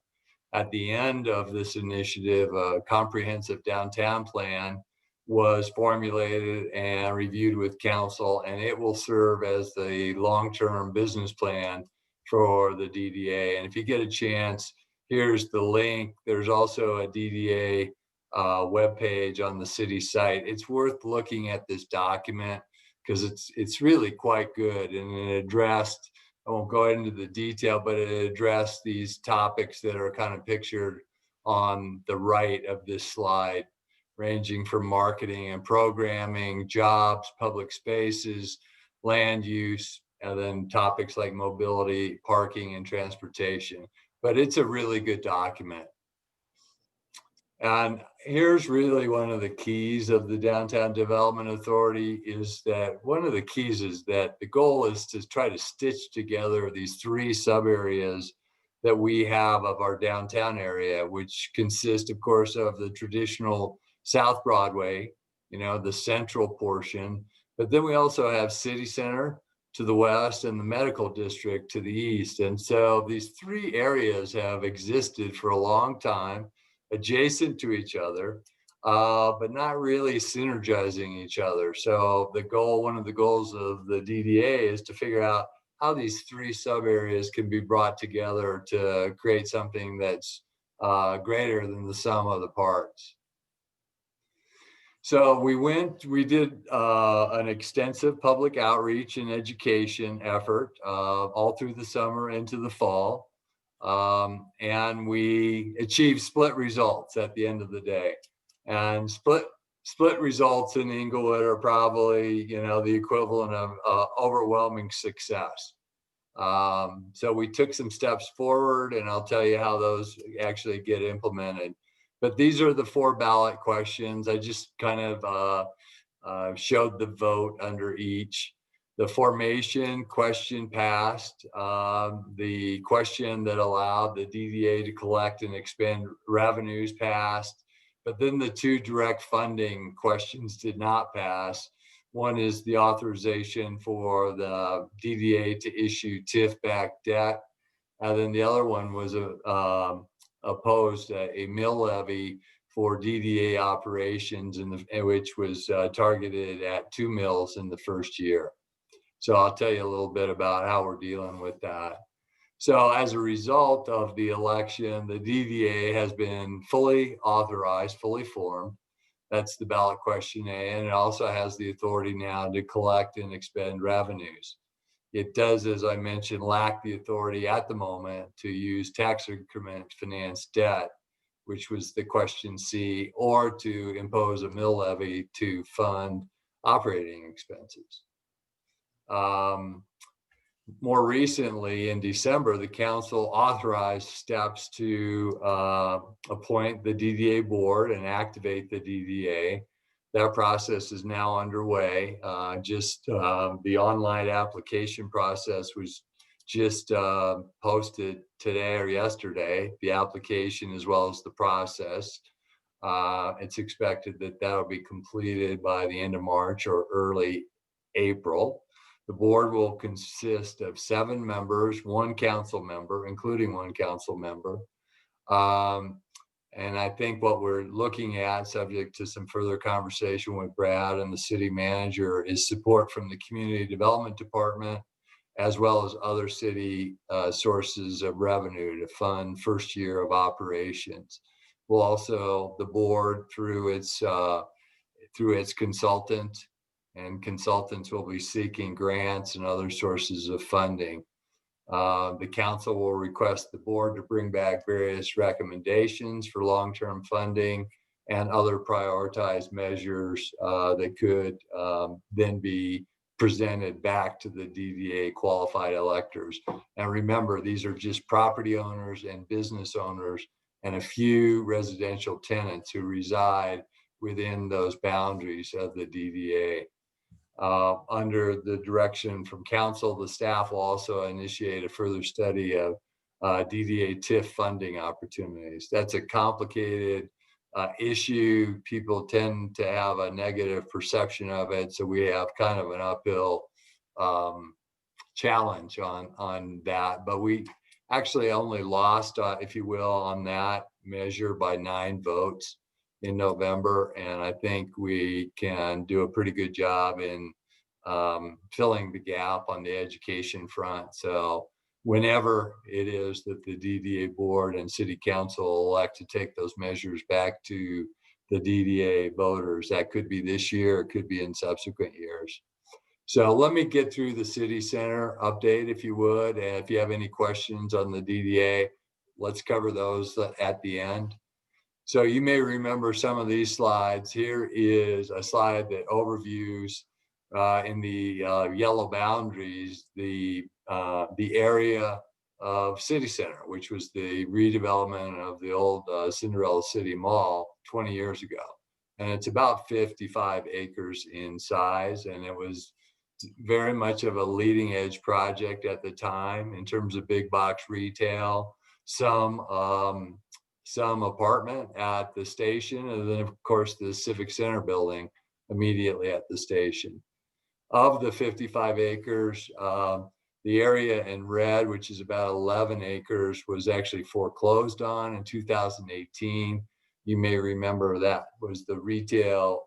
At the end of this initiative, a comprehensive downtown plan was formulated and reviewed with council, and it will serve as the long-term business plan for the DDA. And if you get a chance, here's the link. There's also a DDA webpage on the city site. It's worth looking at this document because it's really quite good, and it addressed, I won't go into the detail, but it addressed these topics that are kind of pictured on the right of this slide, ranging from marketing and programming, jobs, public spaces, land use, and then topics like mobility, parking, and transportation. But it's a really good document. And here's really one of the keys of the Downtown Development Authority is that the goal is to try to stitch together these 3 sub areas that we have of our downtown area, which consists, of course, of the traditional South Broadway, you know, the central portion, but then we also have City Center to the west and the medical district to the east. And so these three areas have existed for a long time, adjacent to each other, but not really synergizing each other. So the goal, one of the goals of the DDA is to figure out how these three sub areas can be brought together to create something that's greater than the sum of the parts. So we did an extensive public outreach and education effort all through the summer into the fall. And we achieved split results at the end of the day. And split results in Inglewood are probably, you know, the equivalent of overwhelming success. So we took some steps forward, and I'll tell you how those actually get implemented. But these are the 4 ballot questions. I just kind of showed the vote under each. The formation question passed. The question that allowed the DDA to collect and expend revenues passed. But then the 2 direct funding questions did not pass. One is the authorization for the DDA to issue TIF-backed debt. And then the other one was opposed a mill levy for DDA operations, which was targeted at 2 mills in the first year. So I'll tell you a little bit about how we're dealing with that. So as a result of the election, the DDA has been fully authorized, fully formed. That's the ballot question A, and it also has the authority now to collect and expend revenues. It does, as I mentioned, lack the authority at the moment to use tax increment finance debt, which was the question C, or to impose a mill levy to fund operating expenses. More recently, in December, the council authorized steps to appoint the DDA board and activate the DDA. That process is now underway. The online application process was just posted today or yesterday, the application as well as the process. It's expected that that'll be completed by the end of March or early April. The board will consist of 7 members, 1 council member, including 1 council member. And I think what we're looking at, subject to some further conversation with Brad and the city manager, is support from the community development department, as well as other city sources of revenue to fund first year of operations. We'll also, the board through its consultant, and consultants will be seeking grants and other sources of funding. The council will request the board to bring back various recommendations for long-term funding and other prioritized measures that could then be presented back to the DDA qualified electors. And remember, these are just property owners and business owners and a few residential tenants who reside within those boundaries of the DDA. Under the direction from council, the staff will also initiate a further study of DDA TIF funding opportunities. That's a complicated issue. People tend to have a negative perception of it, so we have kind of an uphill challenge on that. But we actually only lost, if you will, on that measure by 9 votes in November, and I think we can do a pretty good job in filling the gap on the education front. So whenever it is that the DDA board and city council elect to take those measures back to the DDA voters, that could be this year, it could be in subsequent years. So let me get through the city center update, if you would, and if you have any questions on the DDA, let's cover those at the end. So you may remember some of these slides. Here is a slide that overviews in the yellow boundaries the area of City Center, which was the redevelopment of the old Cinderella City Mall 20 years ago. And it's about 55 acres in size, and it was very much of a leading edge project at the time in terms of big box retail. some apartment at the station, and then of course the Civic Center building immediately at the station. Of the 55 acres, the area in red, which is about 11 acres, was actually foreclosed on in 2018. You may remember that was the retail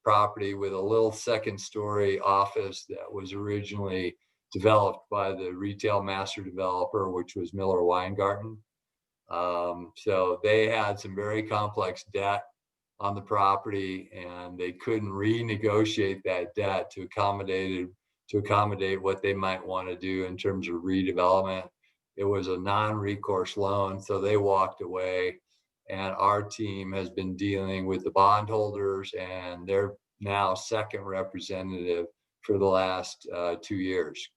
property with a little second-story office that was originally developed by the retail master developer, which was Miller Weingarten. So they had some very complex debt on the property, and they couldn't renegotiate that debt to accommodate what they might want to do in terms of redevelopment. It was a non-recourse loan, so they walked away. And our team has been dealing with the bondholders, and they're now second representative for the last 2 years.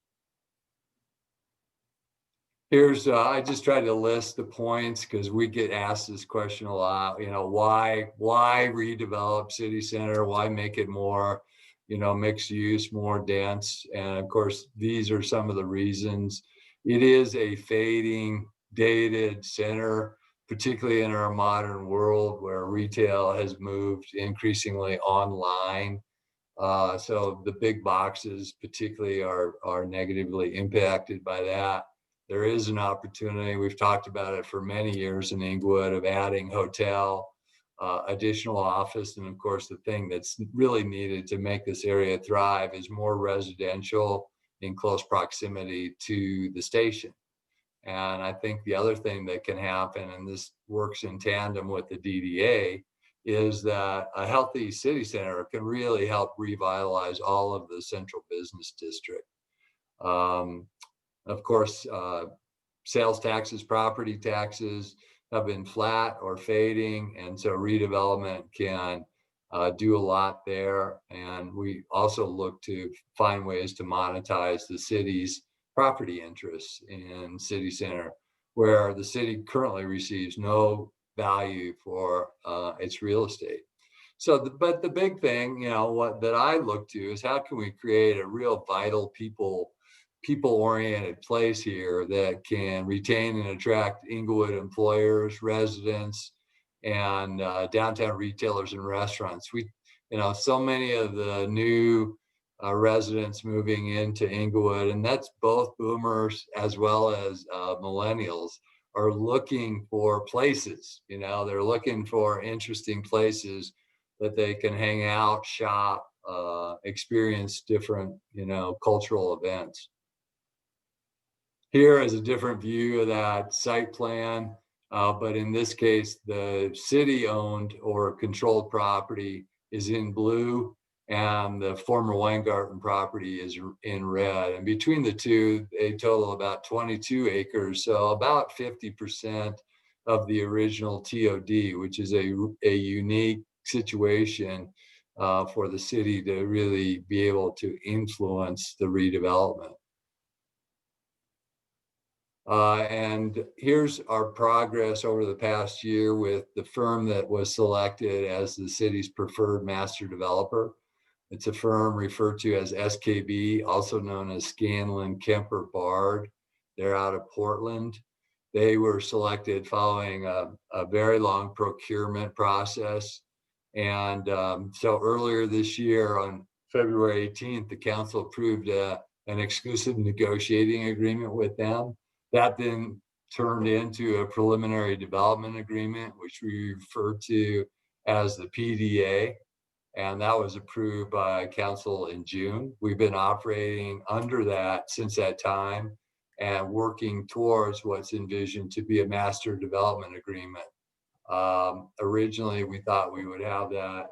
Here's, I just tried to list the points because we get asked this question a lot, you know, why redevelop city center? Why make it more, you know, mixed use, more dense? And of course, these are some of the reasons. It is a fading, dated center, particularly in our modern world where retail has moved increasingly online. So the big boxes particularly are negatively impacted by that. There is an opportunity, we've talked about it for many years in Inglewood, of adding hotel, additional office, and of course the thing that's really needed to make this area thrive is more residential in close proximity to the station. And I think the other thing that can happen, and this works in tandem with the DDA, is that a healthy city center can really help revitalize all of the central business district. Of course, sales taxes, property taxes have been flat or fading, and so redevelopment can do a lot there. And we also look to find ways to monetize the city's property interests in city center, where the city currently receives no value for its real estate. So, but the big thing, you know, that I look to is how can we create a real vital people-oriented place here that can retain and attract Inglewood employers, residents, and downtown retailers and restaurants. We, you know, so many of the new residents moving into Inglewood, and that's both boomers as well as millennials, are looking for places. You know, they're looking for interesting places that they can hang out, shop, experience different, you know, cultural events. Here is a different view of that site plan, but in this case, the city-owned or controlled property is in blue, and the former Weingarten property is in red. And between the two, they total about 22 acres, so about 50% of the original TOD, which is a unique situation for the city to really be able to influence the redevelopment. And here's our progress over the past year with the firm that was selected as the city's preferred master developer. It's a firm referred to as SKB, also known as Scanlon Kemper Bard. They're out of Portland. They were selected following a very long procurement process. And so earlier this year on February 18th, the council approved an exclusive negotiating agreement with them. That then turned into a preliminary development agreement, which we refer to as the PDA. And that was approved by council in June. We've been operating under that since that time and working towards what's envisioned to be a master development agreement. Originally, we thought we would have that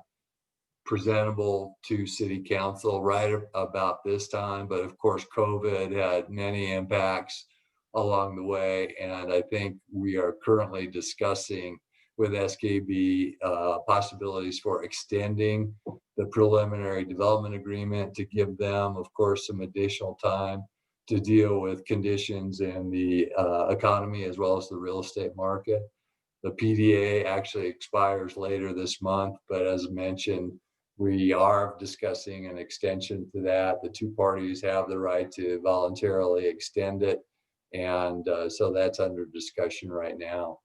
presentable to city council right about this time, but of course, COVID had many impacts along the way. And I think we are currently discussing with SKB possibilities for extending the preliminary development agreement to give them, of course, some additional time to deal with conditions in the economy as well as the real estate market. The PDA actually expires later this month, but as mentioned, we are discussing an extension to that. The two parties have the right to voluntarily extend it. And so that's under discussion right now.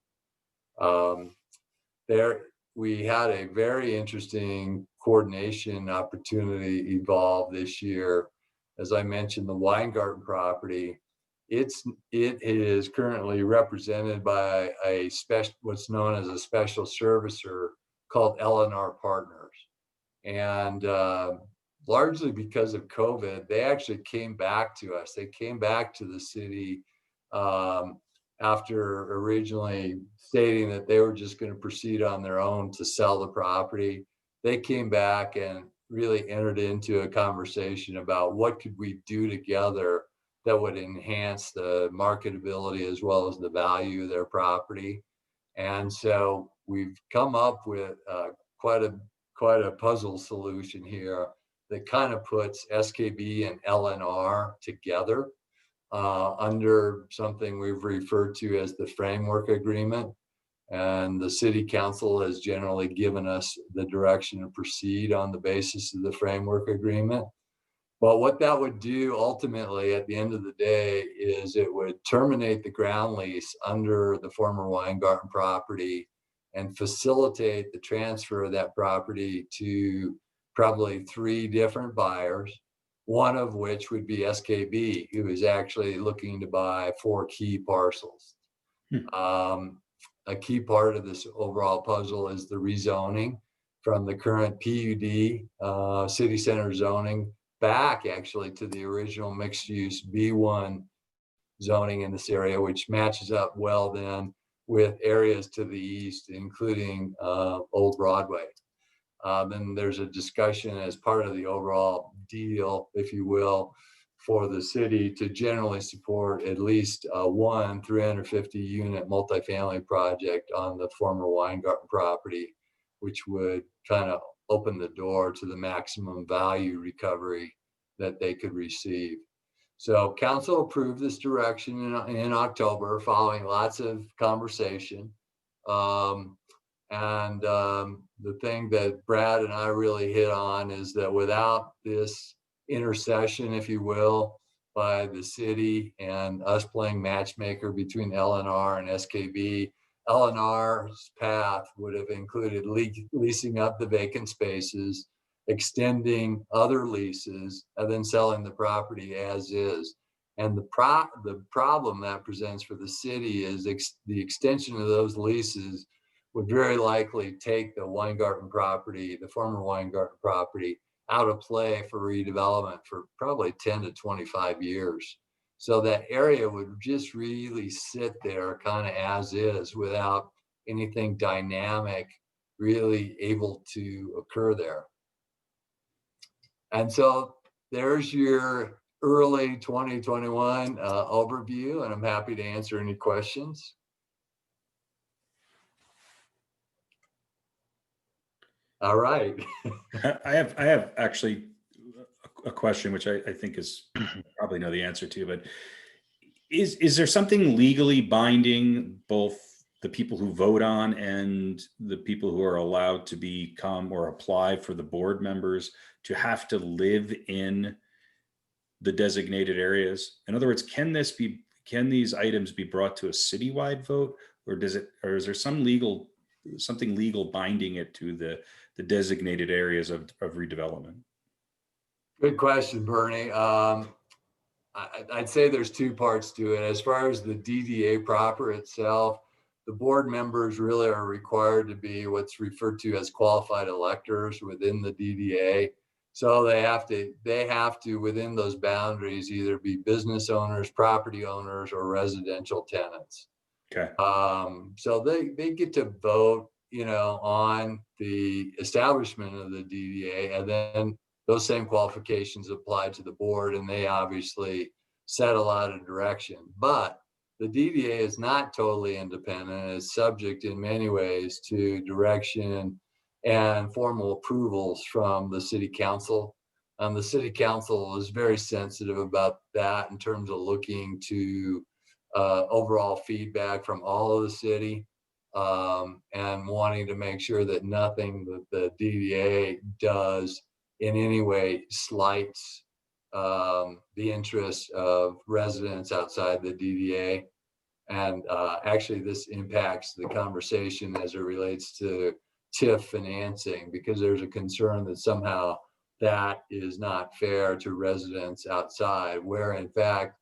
We had a very interesting coordination opportunity evolve this year. As I mentioned, the Weingarten property, it is currently represented by a special, what's known as a special servicer called L&R Partners. And largely because of COVID, they actually came back to us. They came back to the city after originally stating that they were just going to proceed on their own to sell the property. They came back and really entered into a conversation about what could we do together that would enhance the marketability as well as the value of their property. And so we've come up with quite a puzzle solution here that kind of puts SKB and LNR together under something we've referred to as the framework agreement. And the city council has generally given us the direction to proceed on the basis of the framework agreement. But what that would do ultimately at the end of the day is it would terminate the ground lease under the former Weingarten property and facilitate the transfer of that property to probably 3 different buyers, one of which would be SKB, who is actually looking to buy 4 key parcels. A key part of this overall puzzle is the rezoning from the current PUD city center zoning back actually to the original mixed use B1 zoning in this area, which matches up well then with areas to the east, including Old Broadway. Then there's a discussion as part of the overall deal, if you will, for the city to generally support at least one 350-unit multifamily project on the former Weingarten property, which would kind of open the door to the maximum value recovery that they could receive. So council approved this direction in October following lots of conversation. The thing that Brad and I really hit on is that without this intercession, if you will, by the city and us playing matchmaker between LNR and SKB, LNR's path would have included leasing up the vacant spaces, extending other leases, and then selling the property as is. And the problem that presents for the city is the extension of those leases would very likely take the Weingarten property, the former Weingarten property, out of play for redevelopment for probably 10 to 25 years. So that area would just really sit there kind of as is without anything dynamic really able to occur there. And so there's your early 2021 overview, and I'm happy to answer any questions. All right. I have actually a question, which I think is probably know the answer to, but is there something legally binding both the people who vote on and the people who are allowed to become or apply for the board members to have to live in the designated areas? In other words, can these items be brought to a citywide vote, or is there something legal binding it to the designated areas of redevelopment? Good question, Bernie. I'd say there's 2 parts to it. As far as the DDA proper itself, the board members really are required to be what's referred to as qualified electors within the DDA. So they have to within those boundaries either be business owners, property owners, or residential tenants. Okay. So they get to vote, on the establishment of the DDA, and then those same qualifications apply to the board, and they obviously set a lot of direction. But the DDA is not totally independent. It's subject in many ways to direction and formal approvals from the city council. The city council is very sensitive about that in terms of looking to overall feedback from all of the city and wanting to make sure that nothing that the DDA does in any way slights the interests of residents outside the DDA. And actually, this impacts the conversation as it relates to TIF financing, because there's a concern that somehow that is not fair to residents outside, where in fact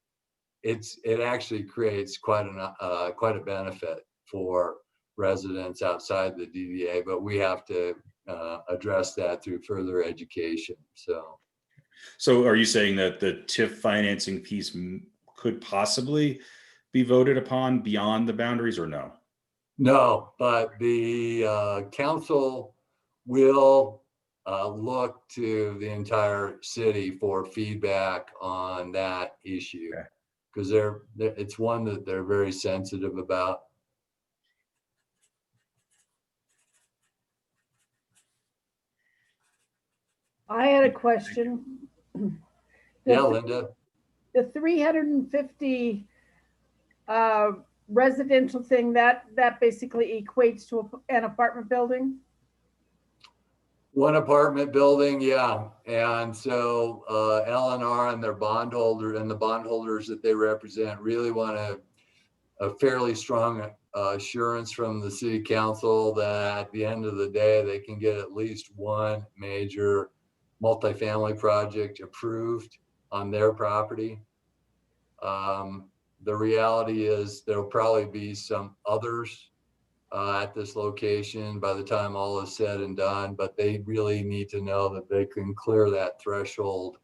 it actually creates quite a benefit for residents outside the DDA, but we have to address that through further education. So are you saying that the TIF financing piece could possibly be voted upon beyond the boundaries, or no? No, but the council will look to the entire city for feedback on that issue, because it's one that they're very sensitive about. I had a question. Yeah, Linda. The 350 residential thing, that basically equates to an apartment building? One apartment building, yeah. And so LNR and their bondholder and the bondholders that they represent really want a fairly strong assurance from the city council that at the end of the day, they can get at least one major multifamily project approved on their property. The reality is there'll probably be some others at this location by the time all is said and done, but they really need to know that they can clear that threshold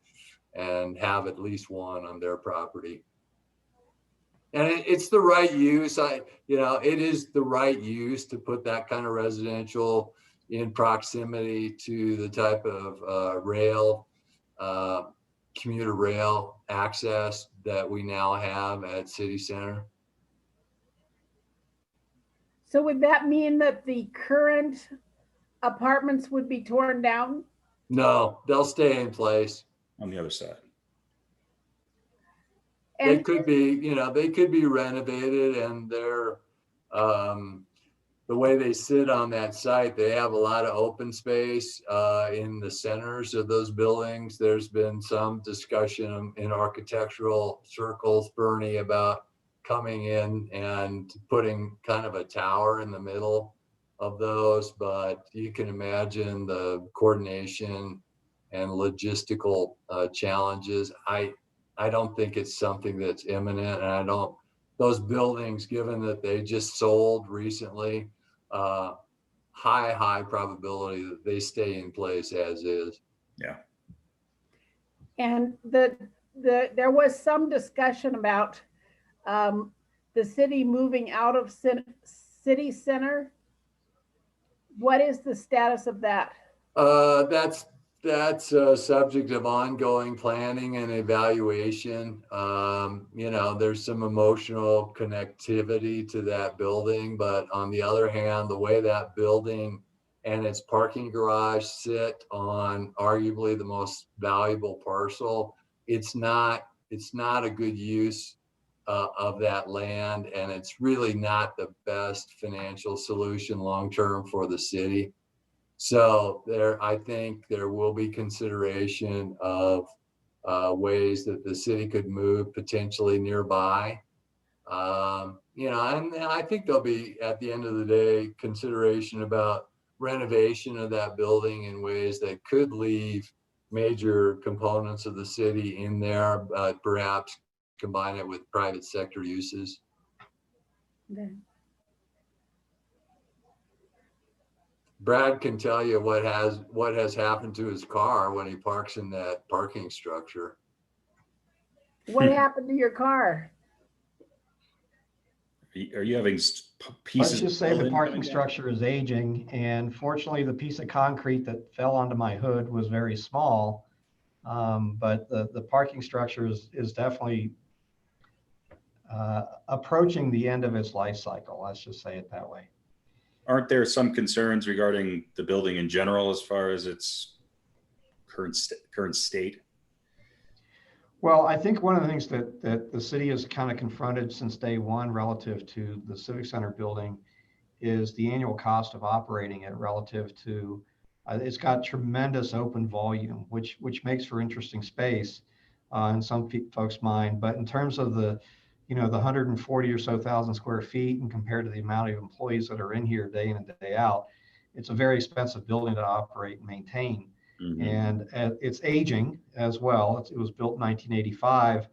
and have at least one on their property. And it's the right use. It is the right use to put that kind of residential in proximity to the type of rail, commuter rail access that we now have at City Center. So would that mean that the current apartments would be torn down? No, they'll stay in place. On the other side. And they could be renovated, and they're the way they sit on that site, they have a lot of open space in the centers of those buildings. There's been some discussion in architectural circles, Bernie, about coming in and putting kind of a tower in the middle of those, but you can imagine the coordination and logistical challenges. I don't think it's something that's imminent, and those buildings, given that they just sold recently, high probability that they stay in place as is. Yeah. And there was some discussion about the city moving out of city center. What is the status of that? That's a subject of ongoing planning and evaluation. There's some emotional connectivity to that building, but on the other hand, the way that building and its parking garage sit on arguably the most valuable parcel, it's not a good use of that land, and it's really not the best financial solution long-term for the city. So I think there will be consideration of ways that the city could move potentially nearby. And I think there'll be, at the end of the day, consideration about renovation of that building in ways that could leave major components of the city in there, but perhaps combine it with private sector uses. Okay. Brad can tell you what has happened to his car when he parks in that parking structure. What happened to your car? Are you having pieces? Let's just say the parking structure is aging, and fortunately the piece of concrete that fell onto my hood was very small, but the parking structure is definitely approaching the end of its life cycle. Let's just say it that way. Aren't there some concerns regarding the building in general as far as its current state? Well, I think one of the things that the city has kind of confronted since day one relative to the Civic Center building is the annual cost of operating it relative to, it's got tremendous open volume, which makes for interesting space. in some folks' mind. But in terms of the, the 140 or so thousand square feet, and compared to the amount of employees that are in here day in and day out, it's a very expensive building to operate and maintain. Mhm. And it's aging as well. It was built in 1985.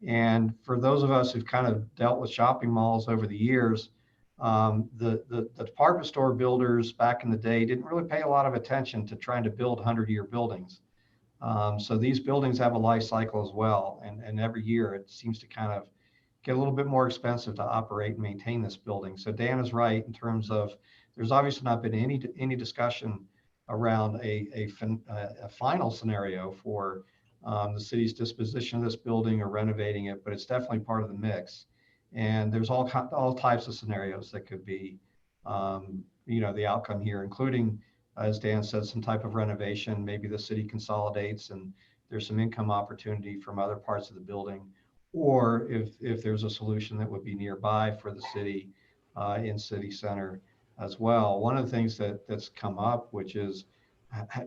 And for those of us who've kind of dealt with shopping malls over the years, the department store builders back in the day didn't really pay a lot of attention to trying to build 100-year buildings. So these buildings have a life cycle as well. And every year it seems to kind of get a little bit more expensive to operate and maintain this building. So Dan is right in terms of there's obviously not been any discussion around a final scenario for the city's disposition of this building or renovating it, but it's definitely part of the mix. And there's all types of scenarios that could be, the outcome here, including, as Dan said, some type of renovation. Maybe the city consolidates and there's some income opportunity from other parts of the building, or if there's a solution that would be nearby for the city in city center as well. One of the things that's come up, which is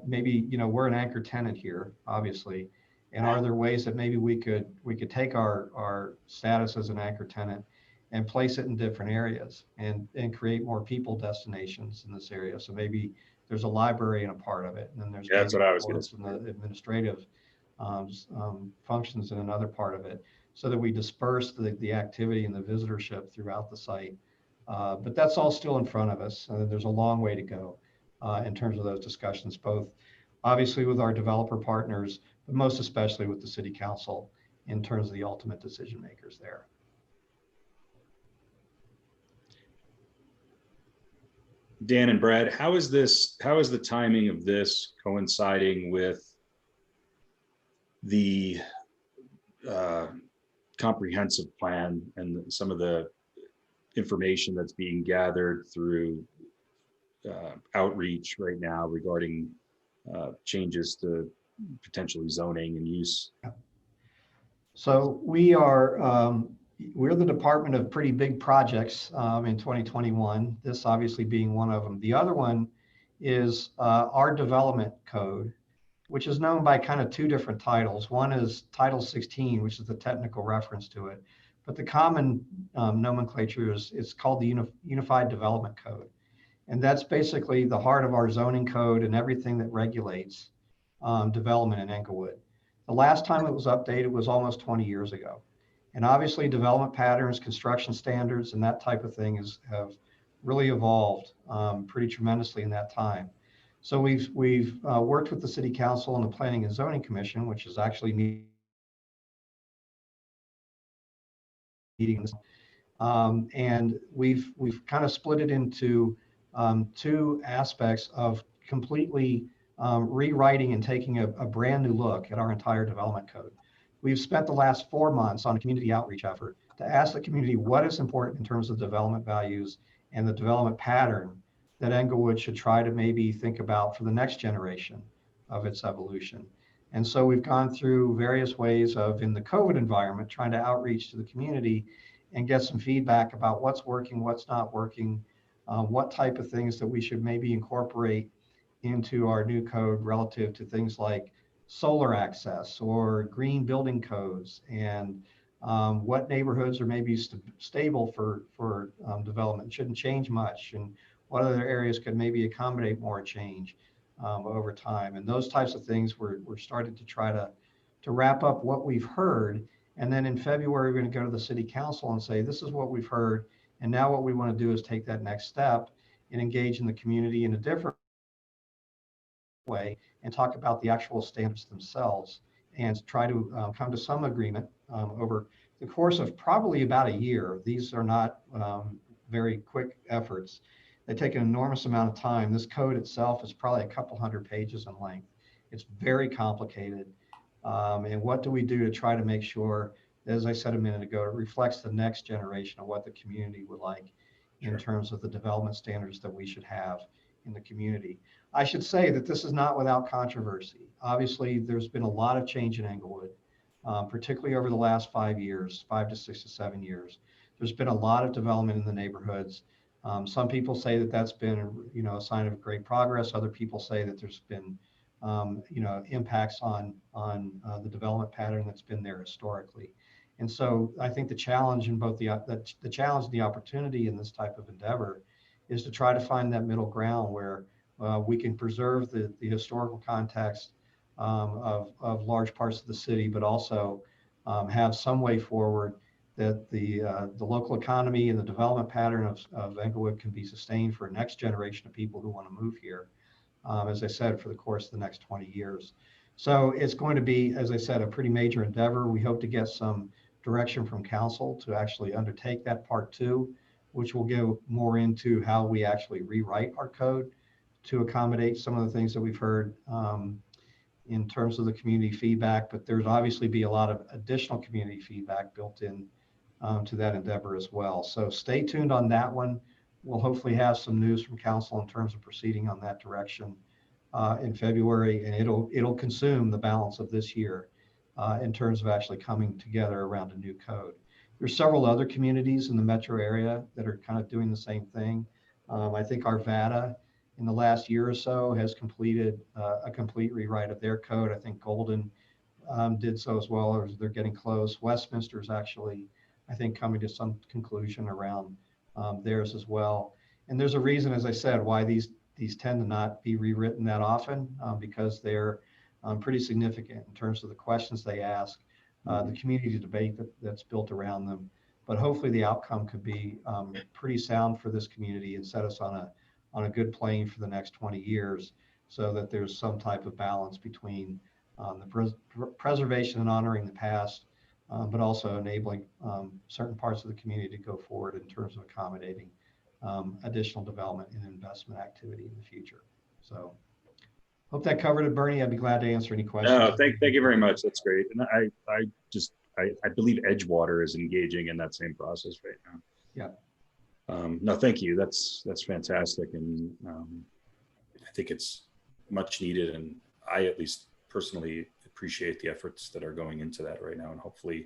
maybe, we're an anchor tenant here, obviously. And are there ways that maybe we could take our status as an anchor tenant and place it in different areas and create more people destinations in this area? So maybe there's a library in a part of it, and then there's Yeah, that's what I was going to say. the administrative functions in another part of it, so that we disperse the activity and the visitorship throughout the site. But that's all still in front of us. There's a long way to go in terms of those discussions, both obviously with our developer partners, but most especially with the city council in terms of the ultimate decision makers there. Dan and Brad, how is the timing of this coinciding with the comprehensive plan and some of the information that's being gathered through outreach right now regarding changes to potentially zoning and use? So we're the department of pretty big projects in 2021, this obviously being one of them. The other one is our development code, which is known by kind of two different titles. One is Title 16, which is the technical reference to it. But the common nomenclature is called the Unified Development Code. And that's basically the heart of our zoning code and everything that regulates development in Englewood. The last time it was updated was almost 20 years ago. And obviously development patterns, construction standards, and that type of thing have really evolved pretty tremendously in that time. So we've worked with the City Council and the Planning and Zoning Commission, which is actually meeting, and we've kind of split it into two aspects of completely rewriting and taking a brand new look at our entire development code. We've spent the last 4 months on a community outreach effort to ask the community what is important in terms of development values and the development pattern that Englewood should try to maybe think about for the next generation of its evolution. And so we've gone through various ways of, in the COVID environment, trying to outreach to the community and get some feedback about what's working, what's not working, what type of things that we should maybe incorporate into our new code relative to things like solar access or green building codes, and what neighborhoods are maybe stable for development, shouldn't change much, and what other areas could maybe accommodate more change over time. And those types of things we're starting to try to wrap up what we've heard. And then in February, we're going to go to the City Council and say, this is what we've heard. And now what we want to do is take that next step and engage in the community in a different way and talk about the actual standards themselves and try to come to some agreement over the course of probably about a year. These are not very quick efforts. They take an enormous amount of time. This code itself is probably a couple hundred pages in length. It's very complicated. And what do we do to try to make sure, as I said a minute ago, it reflects the next generation of what the community would like in terms of the development standards that we should have in the community. I should say that this is not without controversy. Obviously, there's been a lot of change in Englewood, particularly over the last 5 years, 5 to 6 to 7 years. There's been a lot of development in the neighborhoods. Some people say that that's been, a sign of great progress. Other people say that there's been impacts on the development pattern that's been there historically. And so I think the challenge in both the challenge and the opportunity in this type of endeavor is to try to find that middle ground where we can preserve the historical context of large parts of the city, but also have some way forward that the local economy and the development pattern of Englewood can be sustained for a next generation of people who want to move here. As I said, for the course of the next 20 years. So it's going to be, as I said, a pretty major endeavor. We hope to get some direction from council to actually undertake that part 2, which will go more into how we actually rewrite our code to accommodate some of the things that we've heard in terms of the community feedback. But there's obviously be a lot of additional community feedback built in to that endeavor as well. So stay tuned on that one. We'll hopefully have some news from council in terms of proceeding on that direction in February, and it'll consume the balance of this year in terms of actually coming together around a new code. There's several other communities in the metro area that are kind of doing the same thing. I think Arvada in the last year or so has completed a complete rewrite of their code. I think Golden did so as well, or they're getting close. Westminster is actually, I think, coming to some conclusion around theirs as well. And there's a reason, as I said, why these tend to not be rewritten that often, because they're pretty significant in terms of the questions they ask, the community debate that's built around them. But hopefully the outcome could be pretty sound for this community and set us on a good plane for the next 20 years, so that there's some type of balance between the preservation and honoring the past, but also enabling certain parts of the community to go forward in terms of accommodating additional development and investment activity in the future. So hope that covered it, Bernie. I'd be glad to answer any questions. No, thank you very much. That's great. And I believe Edgewater is engaging in that same process right now. Yeah. No, thank you. That's fantastic. And I think it's much needed. And I, at least personally, appreciate the efforts that are going into that right now. And hopefully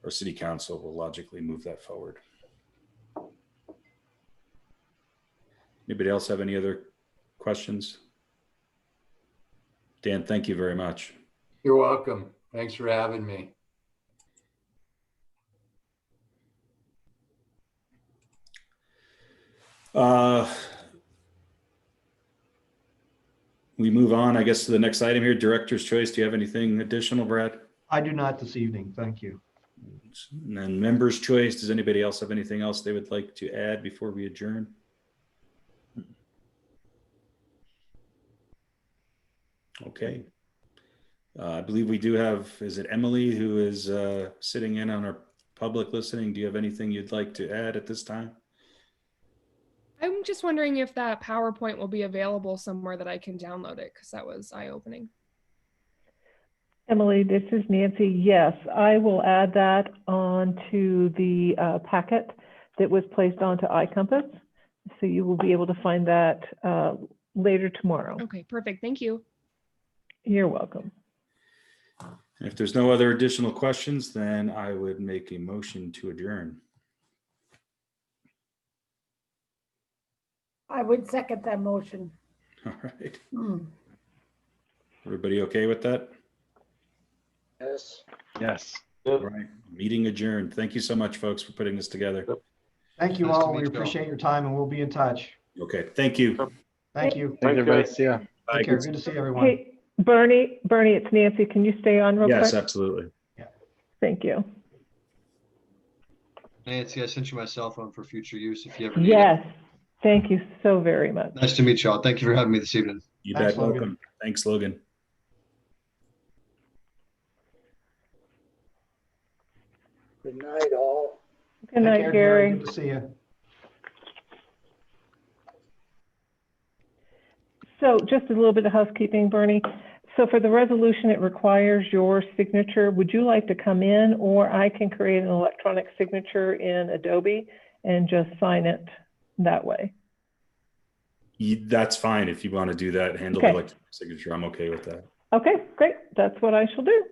our city council will logically move that forward. Anybody else have any other questions? Dan, thank you very much. You're welcome. Thanks for having me. We move on, I guess, to the next item here, Director's Choice. Do you have anything additional, Brad? I do not this evening. Thank you. And then Member's Choice. Does anybody else have anything else they would like to add before we adjourn? Okay. I believe we do have, is it Emily who is sitting in on our public listening? Do you have anything you'd like to add at this time? I'm just wondering if that PowerPoint will be available somewhere that I can download it, because that was eye-opening. Emily, this is Nancy. Yes, I will add that onto the packet that was placed onto iCompass. So you will be able to find that later tomorrow. Okay, perfect. Thank you. You're welcome. If there's no other additional questions, then I would make a motion to adjourn. I would second that motion. All right. Everybody okay with that? Yes. Yes. All right. Meeting adjourned. Thank you so much, folks, for putting this together. Thank you Nice to all. meet We you all. appreciate your time, and we'll be in touch. Okay. Thank you. Thank you. Thanks, everybody. See ya. Bye. Take care. Good to see everyone. Hey, Bernie, it's Nancy. Can you stay on real quick? Yes, absolutely. Thank you. Nancy, I sent you my cell phone for future use if you ever need Yes, thank you so very much. it. Nice to meet you all. Thank you for having me this evening. You Thanks, bet. Logan. Welcome. Thanks, Logan. Good night, all. Good Take night, care, Gary. Good to see you. So just a little bit of housekeeping, Bernie. So for the resolution, it requires your signature. Would you like to come in, or I can create an electronic signature in Adobe and just sign it that way? That's fine. If you want to do that, handle Okay. the electronic signature. I'm okay with that. Okay, great. That's what I shall do.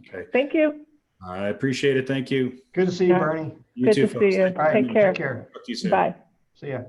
Okay. Thank you. I appreciate it. Thank you. Good to see you, All right. Bernie. You Good too, to folks. see you. Thank you. All right, Take care. Take care. Talk to you soon. Bye. See ya.